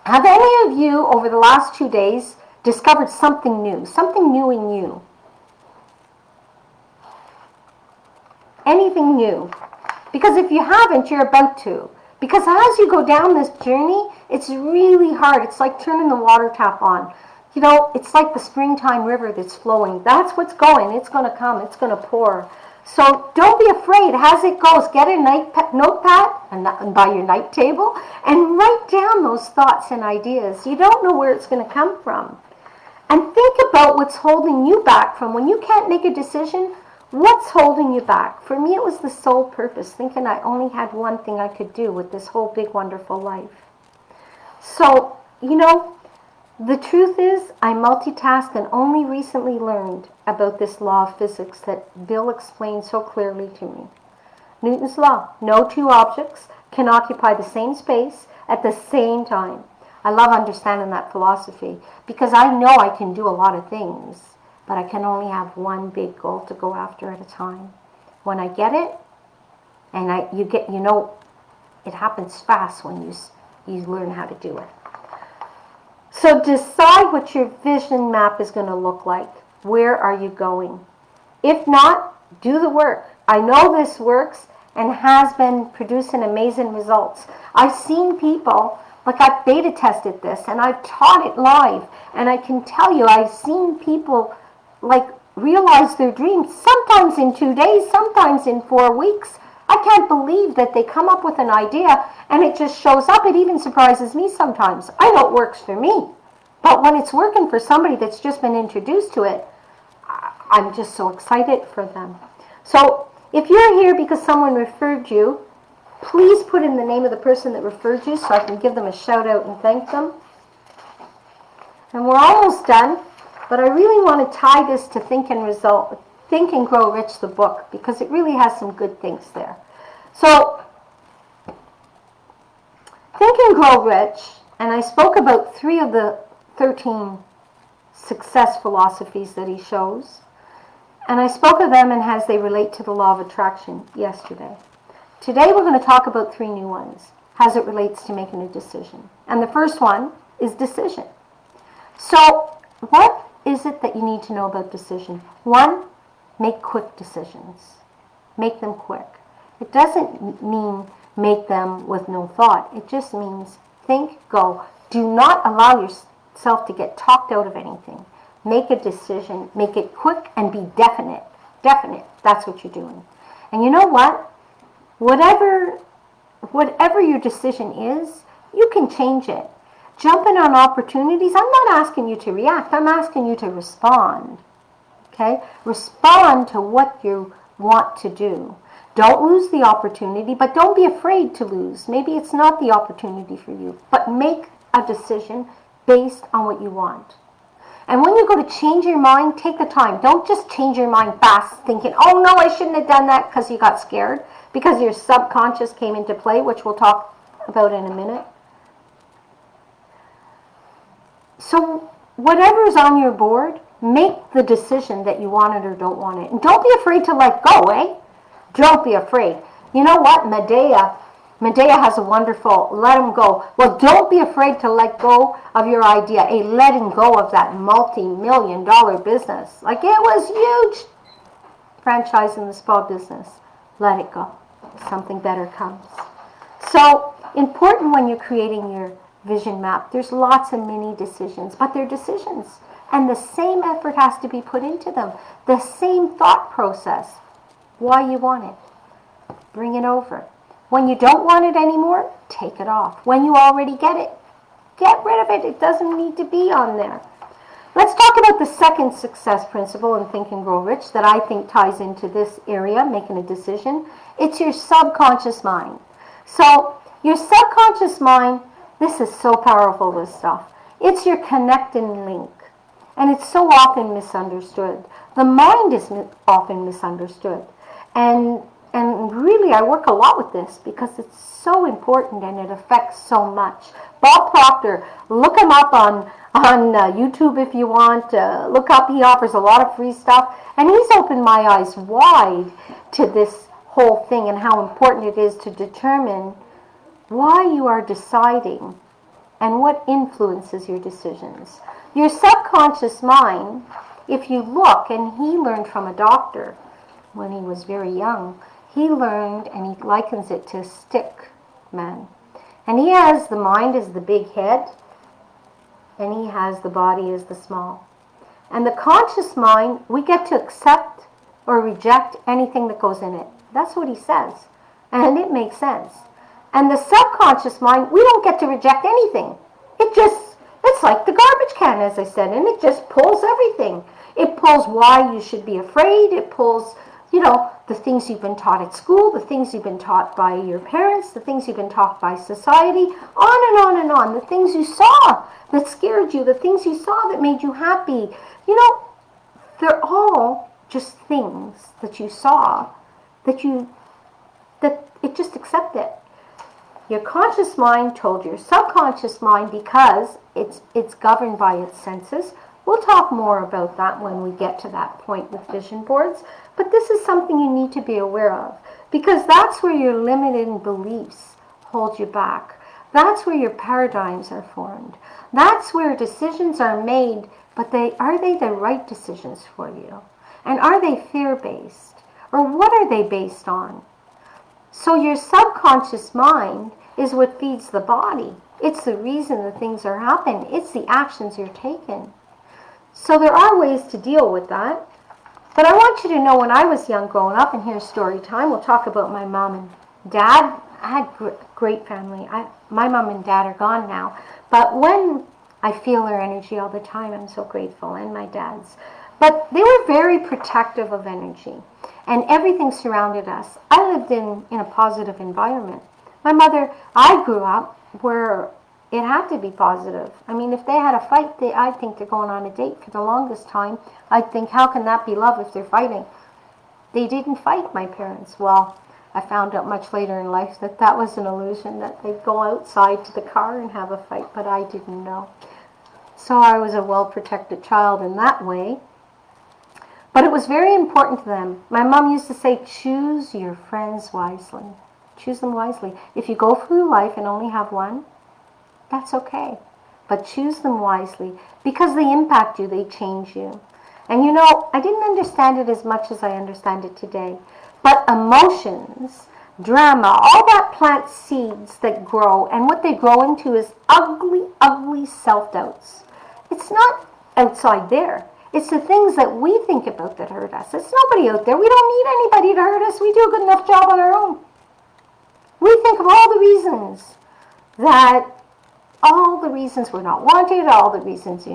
have any of you over the last 2 days discovered something new in you? Anything new? Because if you haven't, you're about to. Because as you go down this journey, it's really hard. It's like turning the water tap on. It's like the springtime river that's flowing. That's what's going. It's going to come. It's going to pour. So don't be afraid. As it goes, get a notepad and by your night table and write down those thoughts and ideas. You don't know where it's going to come from. And think about what's holding you back from when you can't make a decision. What's holding you back? For me, it was the sole purpose, thinking I only had one thing I could do with this whole big, wonderful life. So, the truth is I multitask and only recently learned about this law of physics that Bill explained so clearly to me. Newton's law, no 2 objects can occupy the same space at the same time. I love understanding that philosophy because I know I can do a lot of things, but I can only have one big goal to go after at a time. When I get it, and it happens fast when you learn how to do it. So decide what your vision map is going to look like. Where are you going? If not, do the work. I know this works and has been producing amazing results. I've seen people, like I've beta tested this and I've taught it live, and I can tell you I've seen people realize their dreams, sometimes in 2 days, sometimes in 4 weeks. I can't believe that they come up with an idea and it just shows up. It even surprises me sometimes. I know it works for me. But when it's working for somebody that's just been introduced to it, I'm just so excited for them. So if you're here because someone referred you, please put in the name of the person that referred you so I can give them a shout out and thank them. And we're almost done. But I really want to tie this to Think and Grow Rich, the book, because it really has some good things there. So, Think and Grow Rich, and I spoke about 3 of the 13 success philosophies that he shows. And I spoke of them and as they relate to the law of attraction yesterday. Today we're going to talk about 3 new ones, as it relates to making a decision. And the first one is decision. So, what is it that you need to know about decision? 1, make quick decisions. Make them quick. It doesn't mean make them with no thought. It just means think, go. Do not allow yourself to get talked out of anything. Make a decision. Make it quick and be definite. Definite. That's what you're doing. And you know what? Whatever your decision is, you can change it. Jumping on opportunities, I'm not asking you to react. I'm asking you to respond. Okay? Respond to what you want to do. Don't lose the opportunity, but don't be afraid to lose. Maybe it's not the opportunity for you, but make a decision based on what you want. And when you go to change your mind, take the time. Don't just change your mind fast thinking, oh no, I shouldn't have done that because you got scared, because your subconscious came into play, which we'll talk about in a minute. So whatever's on your board, make the decision that you want it or don't want it. And don't be afraid to let go, eh? Don't be afraid. You know what? Medea has a wonderful let him go. Well, don't be afraid to let go of your idea. A letting go of that multi-million-dollar business. Like, it was huge. Franchise in the spa business. Let it go. Something better comes. So, important when you're creating your vision map. There's lots of mini decisions, but they're decisions. And the same effort has to be put into them. The same thought process. Why you want it. Bring it over. When you don't want it anymore, take it off. When you already get it, Get rid of it. It doesn't need to be on there. Let's talk about the second success principle in Think and Grow Rich that I think ties into this area, making a decision. It's your subconscious mind. So your subconscious mind, this is so powerful, this stuff. It's your connecting link. And it's so often misunderstood. The mind is often misunderstood. And really, I work a lot with this because it's so important and it affects so much. Bob Proctor, look him up on YouTube if you want. Look up, he offers a lot of free stuff. And he's opened my eyes wide to this whole thing and how important it is to determine why you are deciding and what influences your decisions. Your subconscious mind, if you look, and he learned from a doctor when he was very young, he learned, and he likens it to a stick man. And he has the mind as the big head, and he has the body as the small. And the conscious mind, we get to accept or reject anything that goes in it. That's what he says. And it makes sense. And the subconscious mind, we don't get to reject anything. It's like the garbage can, as I said, and it just pulls everything. It pulls why you should be afraid. It pulls, the things you've been taught at school, the things you've been taught by your parents, the things you've been taught by society, on and on and on. The things you saw that scared you, the things you saw that made you happy. They're all just things that you saw that it just accept it. Your conscious mind told your subconscious mind because it's governed by its senses. We'll talk more about that when we get to that point with vision boards. But this is something you need to be aware of because that's where your limited beliefs hold you back. That's where your paradigms are formed. That's where decisions are made, but are they the right decisions for you? And are they fear-based? Or what are they based on? So your subconscious mind is what feeds the body. It's the reason the things are happening. It's the actions you're taking. So there are ways to deal with that. But I want you to know when I was young growing up, and here's story time, we'll talk about my mom and dad. I had great family. My mom and dad are gone now. But when I feel their energy all the time, I'm so grateful, and my dad's. But they were very protective of energy. And everything surrounded us. I lived in a positive environment. My mother, I grew up where it had to be positive. I mean, if they had a fight, I'd think they're going on a date for the longest time. I'd think, how can that be love if they're fighting? They didn't fight, my parents. Well, I found out much later in life that was an illusion, that they'd go outside to the car and have a fight, but I didn't know. So I was a well-protected child in that way. But it was very important to them. My mom used to say, choose your friends wisely. Choose them wisely. If you go through life and only have one, that's okay. But choose them wisely because they impact you, they change you. And I didn't understand it as much as I understand it today. But emotions, drama, all that plant seeds that grow, and what they grow into is ugly, ugly self-doubts. It's not outside there. It's the things that we think about that hurt us. It's nobody out there. We don't need anybody to hurt us. We do a good enough job on our own. We think of all the reasons we're not wanted, all the reasons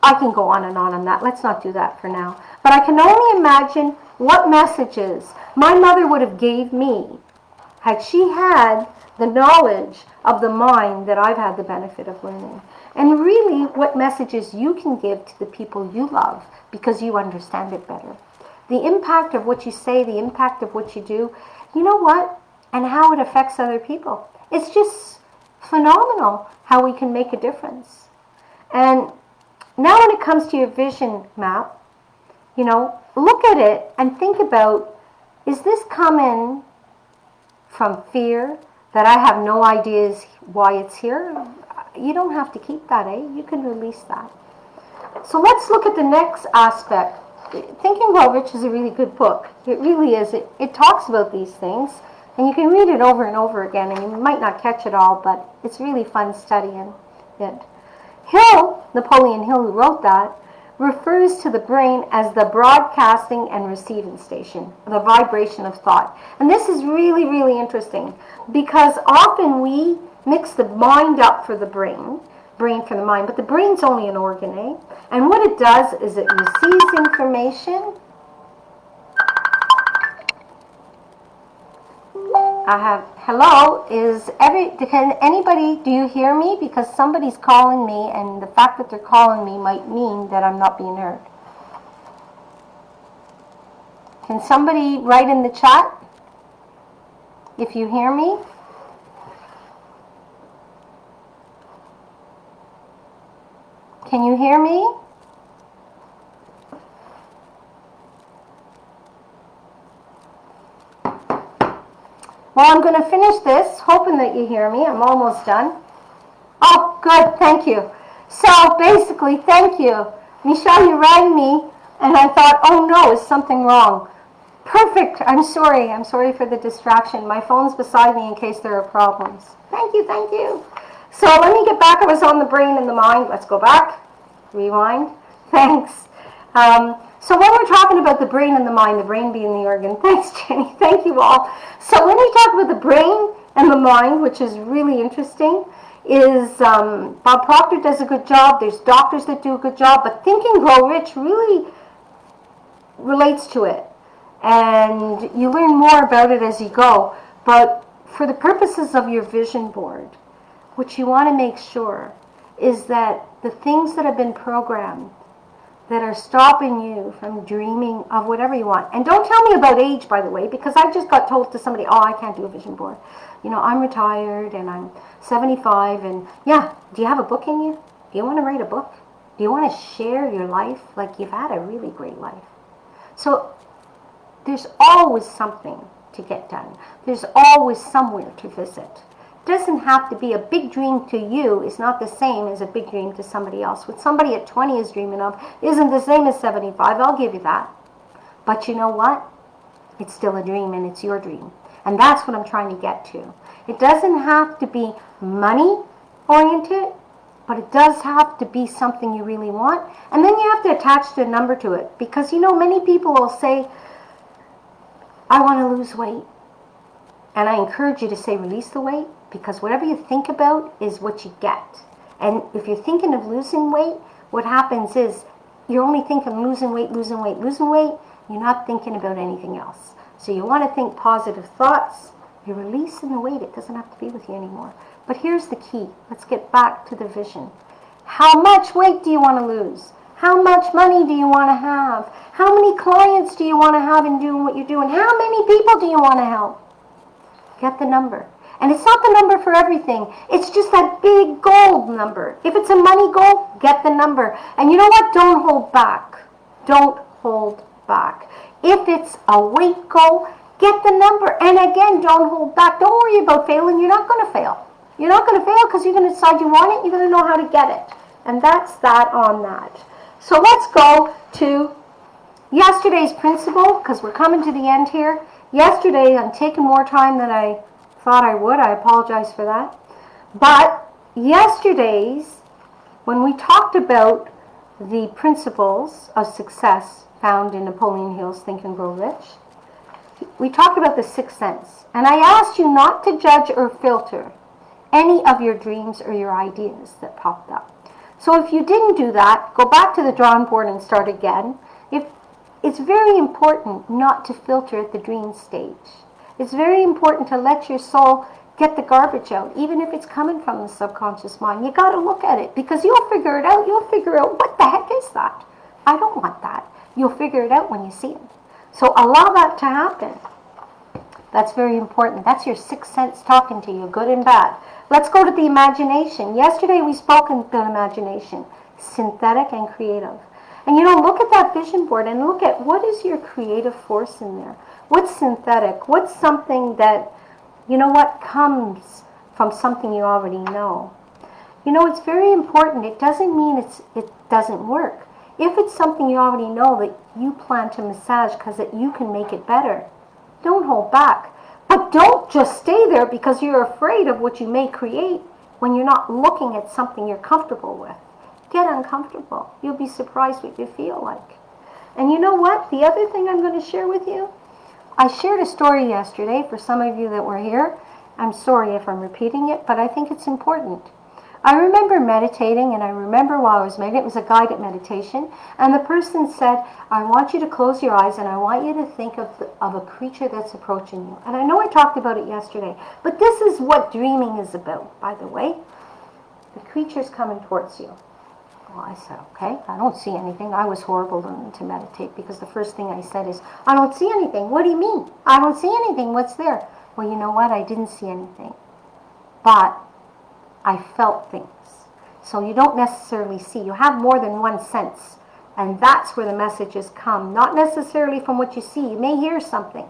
I can go on and that. Let's not do that for now. But I can only imagine what messages my mother would have gave me had she had the knowledge of the mind that I've had the benefit of learning. And really, what messages you can give to the people you love because you understand it better. The impact of what you say, the impact of what you do, you know what? And how it affects other people. It's just phenomenal how we can make a difference. And now when it comes to your vision map, look at it and think about, is this coming from fear that I have no idea why it's here? You don't have to keep that, You can release that. So let's look at the next aspect. Think and Grow Rich is a really good book. It really is. It talks about these things, and you can read it over and over again, and you might not catch it all, but it's really fun studying it. Napoleon Hill, who wrote that, refers to the brain as the broadcasting and receiving station, the vibration of thought. And this is really, really interesting because often we mix the mind up for the brain for the mind, but the brain's only an organ, eh? And what it does is it receives information. Hello, can anybody, do you hear me? Because somebody's calling me, and the fact that they're calling me might mean that I'm not being heard. Can somebody write in the chat if you hear me? Can you hear me? Well, I'm going to finish this, hoping that you hear me. I'm almost done. Oh, good. Thank you. So, basically, thank you. Michelle, you rang me, and I thought, oh, no, is something wrong? Perfect. I'm sorry. I'm sorry for the distraction. My phone's beside me in case there are problems. Thank you. Thank you. So, let me get back. I was on the brain and the mind. Let's go back. Rewind. Thanks. So when we're talking about the brain and the mind, the brain being the organ, thanks, Jenny, thank you all. So when we talk about the brain and the mind, which is really interesting, is Bob Proctor does a good job. There's doctors that do a good job, but Think and Grow Rich really relates to it. And you learn more about it as you go. But for the purposes of your vision board, what you want to make sure is that the things that have been programmed that are stopping you from dreaming of whatever you want. And don't tell me about age, by the way, because I just got told to somebody, oh, I can't do a vision board. You know, I'm retired and I'm 75 and yeah, do you have a book in you? Do you want to write a book? Do you want to share your life? Like you've had a really great life. So there's always something to get done. There's always somewhere to visit. Doesn't have to be a big dream to you is not the same as a big dream to somebody else. What somebody at 20 is dreaming of isn't the same as 75. I'll give you that. But you know what? It's still a dream and it's your dream. And that's what I'm trying to get to. It doesn't have to be money oriented, but it does have to be something you really want. And then you have to attach a number to it. Because you know, many people will say, I want to lose weight. And I encourage you to say release the weight. Because whatever you think about is what you get. And if you're thinking of losing weight, what happens is you're only thinking losing weight, losing weight, losing weight. You're not thinking about anything else. So you want to think positive thoughts. You're releasing the weight. It doesn't have to be with you anymore. But here's the key. Let's get back to the vision. How much weight do you want to lose? How much money do you want to have? How many clients do you want to have in doing what you're doing? How many people do you want to help? Get the number. And it's not the number for everything. It's just that big gold number. If it's a money goal, get the number. And you know what? Don't hold back. Don't hold back. If it's a weight goal, get the number. And again, don't hold back. Don't worry about failing. You're not going to fail. You're not going to fail because you're going to decide you want it. You're going to know how to get it. And that's that on that. So let's go to yesterday's principle because we're coming to the end here. Yesterday, I'm taking more time than I thought I would. I apologize for that. But yesterday's, when we talked about the principles of success found in Napoleon Hill's Think and Grow Rich, we talked about the sixth sense. And I asked you not to judge or filter any of your dreams or your ideas that popped up. So if you didn't do that, go back to the drawing board and start again. It's very important not to filter at the dream stage. It's very important to let your soul get the garbage out, even if it's coming from the subconscious mind. You got to look at it because you'll figure it out. You'll figure out what the heck is that? I don't want that. You'll figure it out when you see it. So allow that to happen. That's very important. That's your sixth sense talking to you, good and bad. Let's go to the imagination. Yesterday we spoke about imagination, synthetic and creative. And you know, look at that vision board and look at what is your creative force in there. What's synthetic? What's something that, you know what, comes from something you already know? You know, it's very important. It doesn't mean it doesn't work. If it's something you already know that you plan to massage because that you can make it better, don't hold back. But don't just stay there because you're afraid of what you may create when you're not looking at something you're comfortable with. Get uncomfortable. You'll be surprised what you feel like. And you know what? The other thing I'm going to share with you, I shared a story yesterday for some of you that were here. I'm sorry if I'm repeating it, but I think it's important. I remember meditating, and I remember while I was meditating, it was a guided meditation, and the person said, I want you to close your eyes, and I want you to think of a creature that's approaching you. And I know I talked about it yesterday, but this is what dreaming is about, by the way. The creature's coming towards you. Well, I said, okay, I don't see anything. I was horrible learning to meditate because the first thing I said is, I don't see anything. What do you mean? I don't see anything. What's there? Well, you know what? I didn't see anything. But I felt things. So you don't necessarily see. You have more than one sense. And that's where the messages come. Not necessarily from what you see. You may hear something.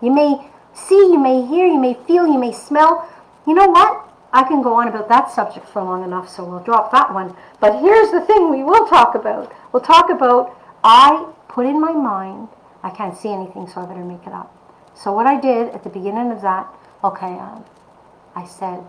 You may see, you may hear, you may feel, you may smell. You know what? I can go on about that subject for long enough, so we'll drop that one. But here's the thing we will talk about. We'll talk about, I put in my mind, I can't see anything, so I better make it up. So what I did at the beginning of that, okay, I said,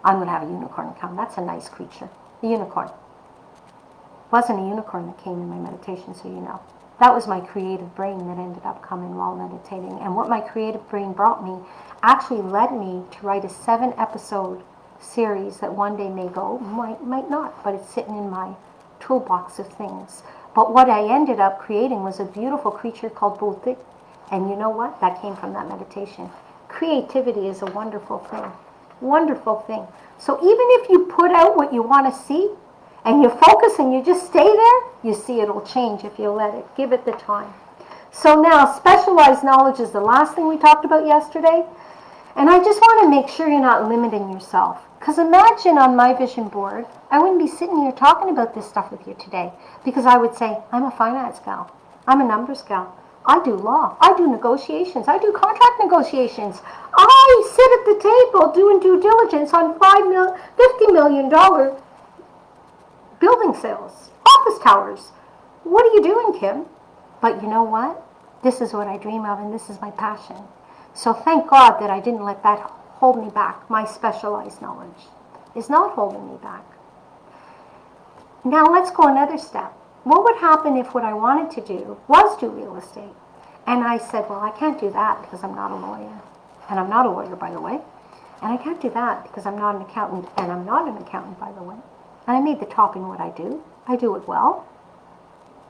I'm going to have a unicorn come. That's a nice creature. A unicorn. It wasn't a unicorn that came in my meditation, so you know. That was my creative brain that ended up coming while meditating. And what my creative brain brought me actually led me to write a 7-episode series that one day may go, might not, but it's sitting in my toolbox of things. But what I ended up creating was a beautiful creature called Buddha. And you know what? That came from that meditation. Creativity is a wonderful thing. Wonderful thing. So even if you put out what you want to see, and you focus and you just stay there, you see it'll change if you let it. Give it the time. So now, specialized knowledge is the last thing we talked about yesterday. And I just want to make sure you're not limiting yourself. Because imagine on my vision board, I wouldn't be sitting here talking about this stuff with you today. Because I would say, I'm a finance gal. I'm a numbers gal. I do law. I do negotiations. I do contract negotiations. I sit at the table doing due diligence on $50 million building sales, office towers. What are you doing, Kim? But you know what? This is what I dream of, and this is my passion. So thank God that I didn't let that hold me back. My specialized knowledge is not holding me back. Now let's go another step. What would happen if what I wanted to do was do real estate? And I said, well, I can't do that because I'm not a lawyer. And I'm not a lawyer, by the way. And I can't do that because I'm not an accountant. And I'm not an accountant, by the way. And I made the top in what I do. I do it well.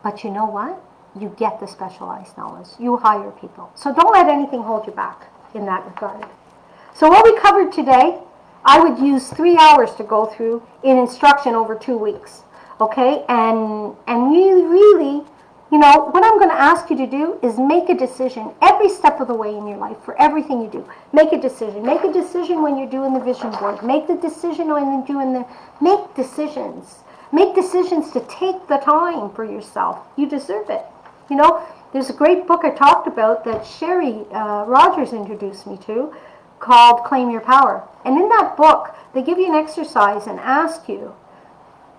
But you know what? You get the specialized knowledge. You hire people. So don't let anything hold you back in that regard. So what we covered today, I would use 3 hours to go through in instruction over 2 weeks. Okay? And really, you know, what I'm going to ask you to do is make a decision every step of the way in your life for everything you do. Make a decision. Make a decision when you're doing the vision board. Make the decision when you're doing the... Make decisions. Make decisions to take the time for yourself. You deserve it. You know, there's a great book I talked about that Sherry Rogers introduced me to called Claim Your Power. And in that book, they give you an exercise and ask you,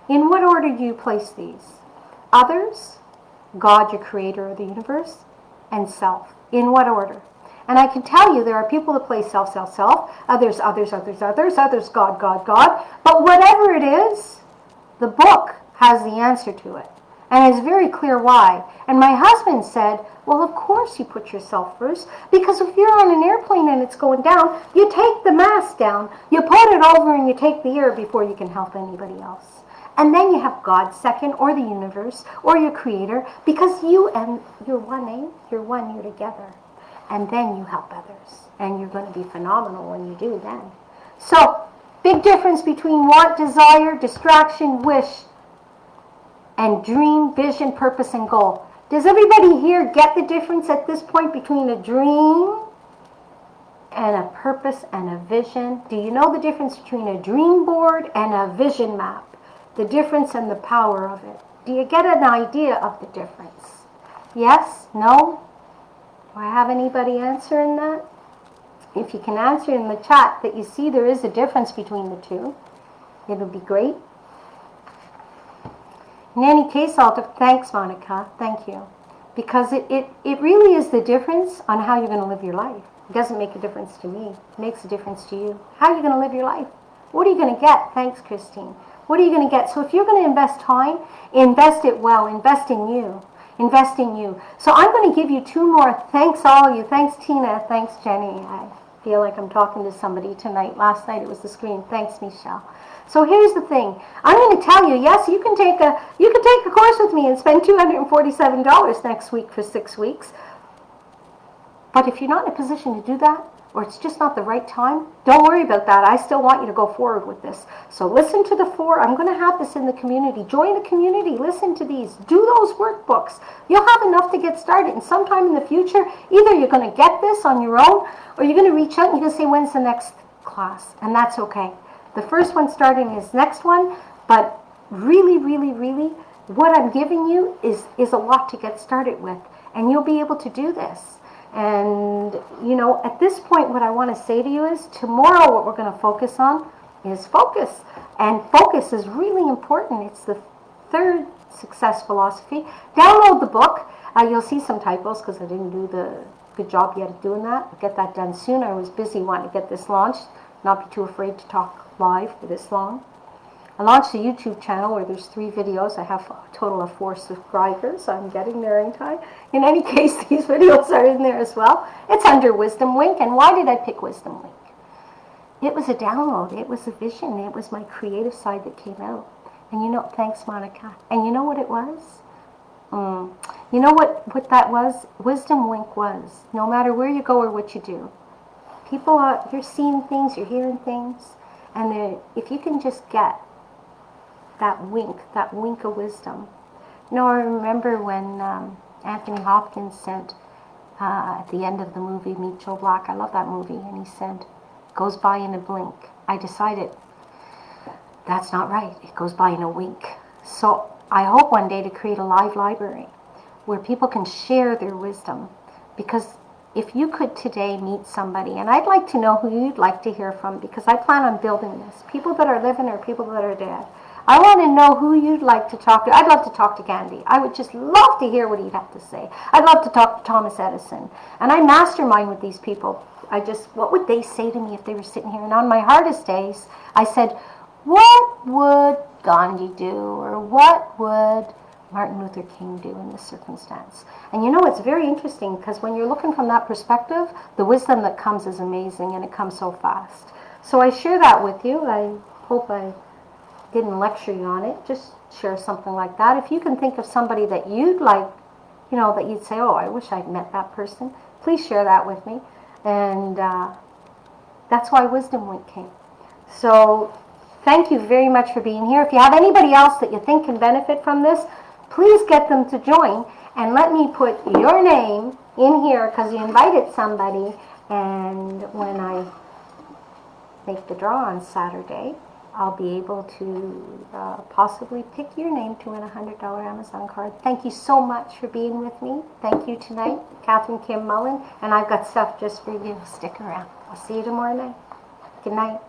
in what order do you place these? Others, God, your creator of the universe, and self. In what order? And I can tell you there are people that place self, self, self, others, others, others, others, others, God, God, God. But whatever it is, the book has the answer to it. And it's very clear why. And my husband said, well, of course you put yourself first, because if you're on an airplane and it's going down, you take the mask down, you put it over and you take the air before you can help anybody else. And then you have God second, or the universe, or your creator, because you and you're one, eh? You're one, you're together. And then you help others. And you're going to be phenomenal when you do then. So, big difference between want, desire, distraction, wish, and dream, vision, purpose, and goal. Does everybody here get the difference at this point between a dream and a purpose and a vision? Do you know the difference between a dream board and a vision map? The difference and the power of it. Do you get an idea of the difference? Yes? No? Do I have anybody answering that? If you can answer in the chat that you see there is a difference between the two, it would be great. In any case, thanks, Monica. Thank you. Because it really is the difference on how you're going to live your life. It doesn't make a difference to me. It makes a difference to you. How are you going to live your life? What are you going to get? Thanks, Christine. What are you going to get? So if you're going to invest time, invest it well. Invest in you. Invest in you. So I'm going to give you 2 more. Thanks all of you. Thanks Tina. Thanks Jenny. I feel like I'm talking to somebody tonight. Last night it was the screen. Thanks Michelle. So here's the thing. I'm going to tell you, yes, you can take a course with me and spend $247 next week for 6 weeks. But if you're not in a position to do that, or it's just not the right time, don't worry about that. I still want you to go forward with this. So listen to the 4. I'm going to have this in the community. Join the community. Listen to these. Do those workbooks. You'll have enough to get started. And sometime in the future, either you're going to get this on your own, or you're going to reach out and you're going to say, when's the next class? And that's okay. The first one starting is next one, but really, really, really, what I'm giving you is a lot to get started with. And you'll be able to do this. And, you know, at this point, what I want to say to you is tomorrow what we're going to focus on is focus. And focus is really important. It's the 3rd success philosophy. Download the book. You'll see some typos because I didn't do the good job yet of doing that. I'll get that done soon. I was busy wanting to get this launched, not be too afraid to talk live for this long. I launched a YouTube channel where there's 3 videos. I have a total of 4 subscribers. I'm getting there in time. In any case, these videos are in there as well. It's under Wisdom Wink. And why did I pick Wisdom Wink? It was a download. It was a vision. It was my creative side that came out. And you know, thanks Monica. And you know what it was? You know what that was? Wisdom Wink was. No matter where you go or what you do. People are, you're seeing things, you're hearing things. And if you can just get that wink of wisdom. You know, I remember when Anthony Hopkins said at the end of the movie, Meet Joe Black, I love that movie, and he said, goes by in a blink. I decided that's not right. It goes by in a wink. So I hope one day to create a live library where people can share their wisdom. Because if you could today meet somebody, and I'd like to know who you'd like to hear from, because I plan on building this. People that are living or people that are dead. I want to know who you'd like to talk to. I'd love to talk to Gandhi. I would just love to hear what he'd have to say. I'd love to talk to Thomas Edison. And I mastermind with these people. What would they say to me if they were sitting here? And on my hardest days, I said, what would Gandhi do? Or what would Martin Luther King do in this circumstance? And you know, it's very interesting because when you're looking from that perspective, the wisdom that comes is amazing and it comes so fast. So I share that with you. I hope I didn't lecture you on it. Just share something like that. If you can think of somebody that you'd like, you know, that you'd say, oh, I wish I'd met that person, please share that with me. And that's why Wisdom Wink came. So thank you very much for being here. If you have anybody else that you think can benefit from this, please get them to join. And let me put your name in here because you invited somebody. And when I make the draw on Saturday, I'll be able to possibly pick your name to win a $100 Amazon card. Thank you so much for being with me. Thank you tonight, Catherine Kim Mullen. And I've got stuff just for you. Stick around. I'll see you tomorrow night. Good night.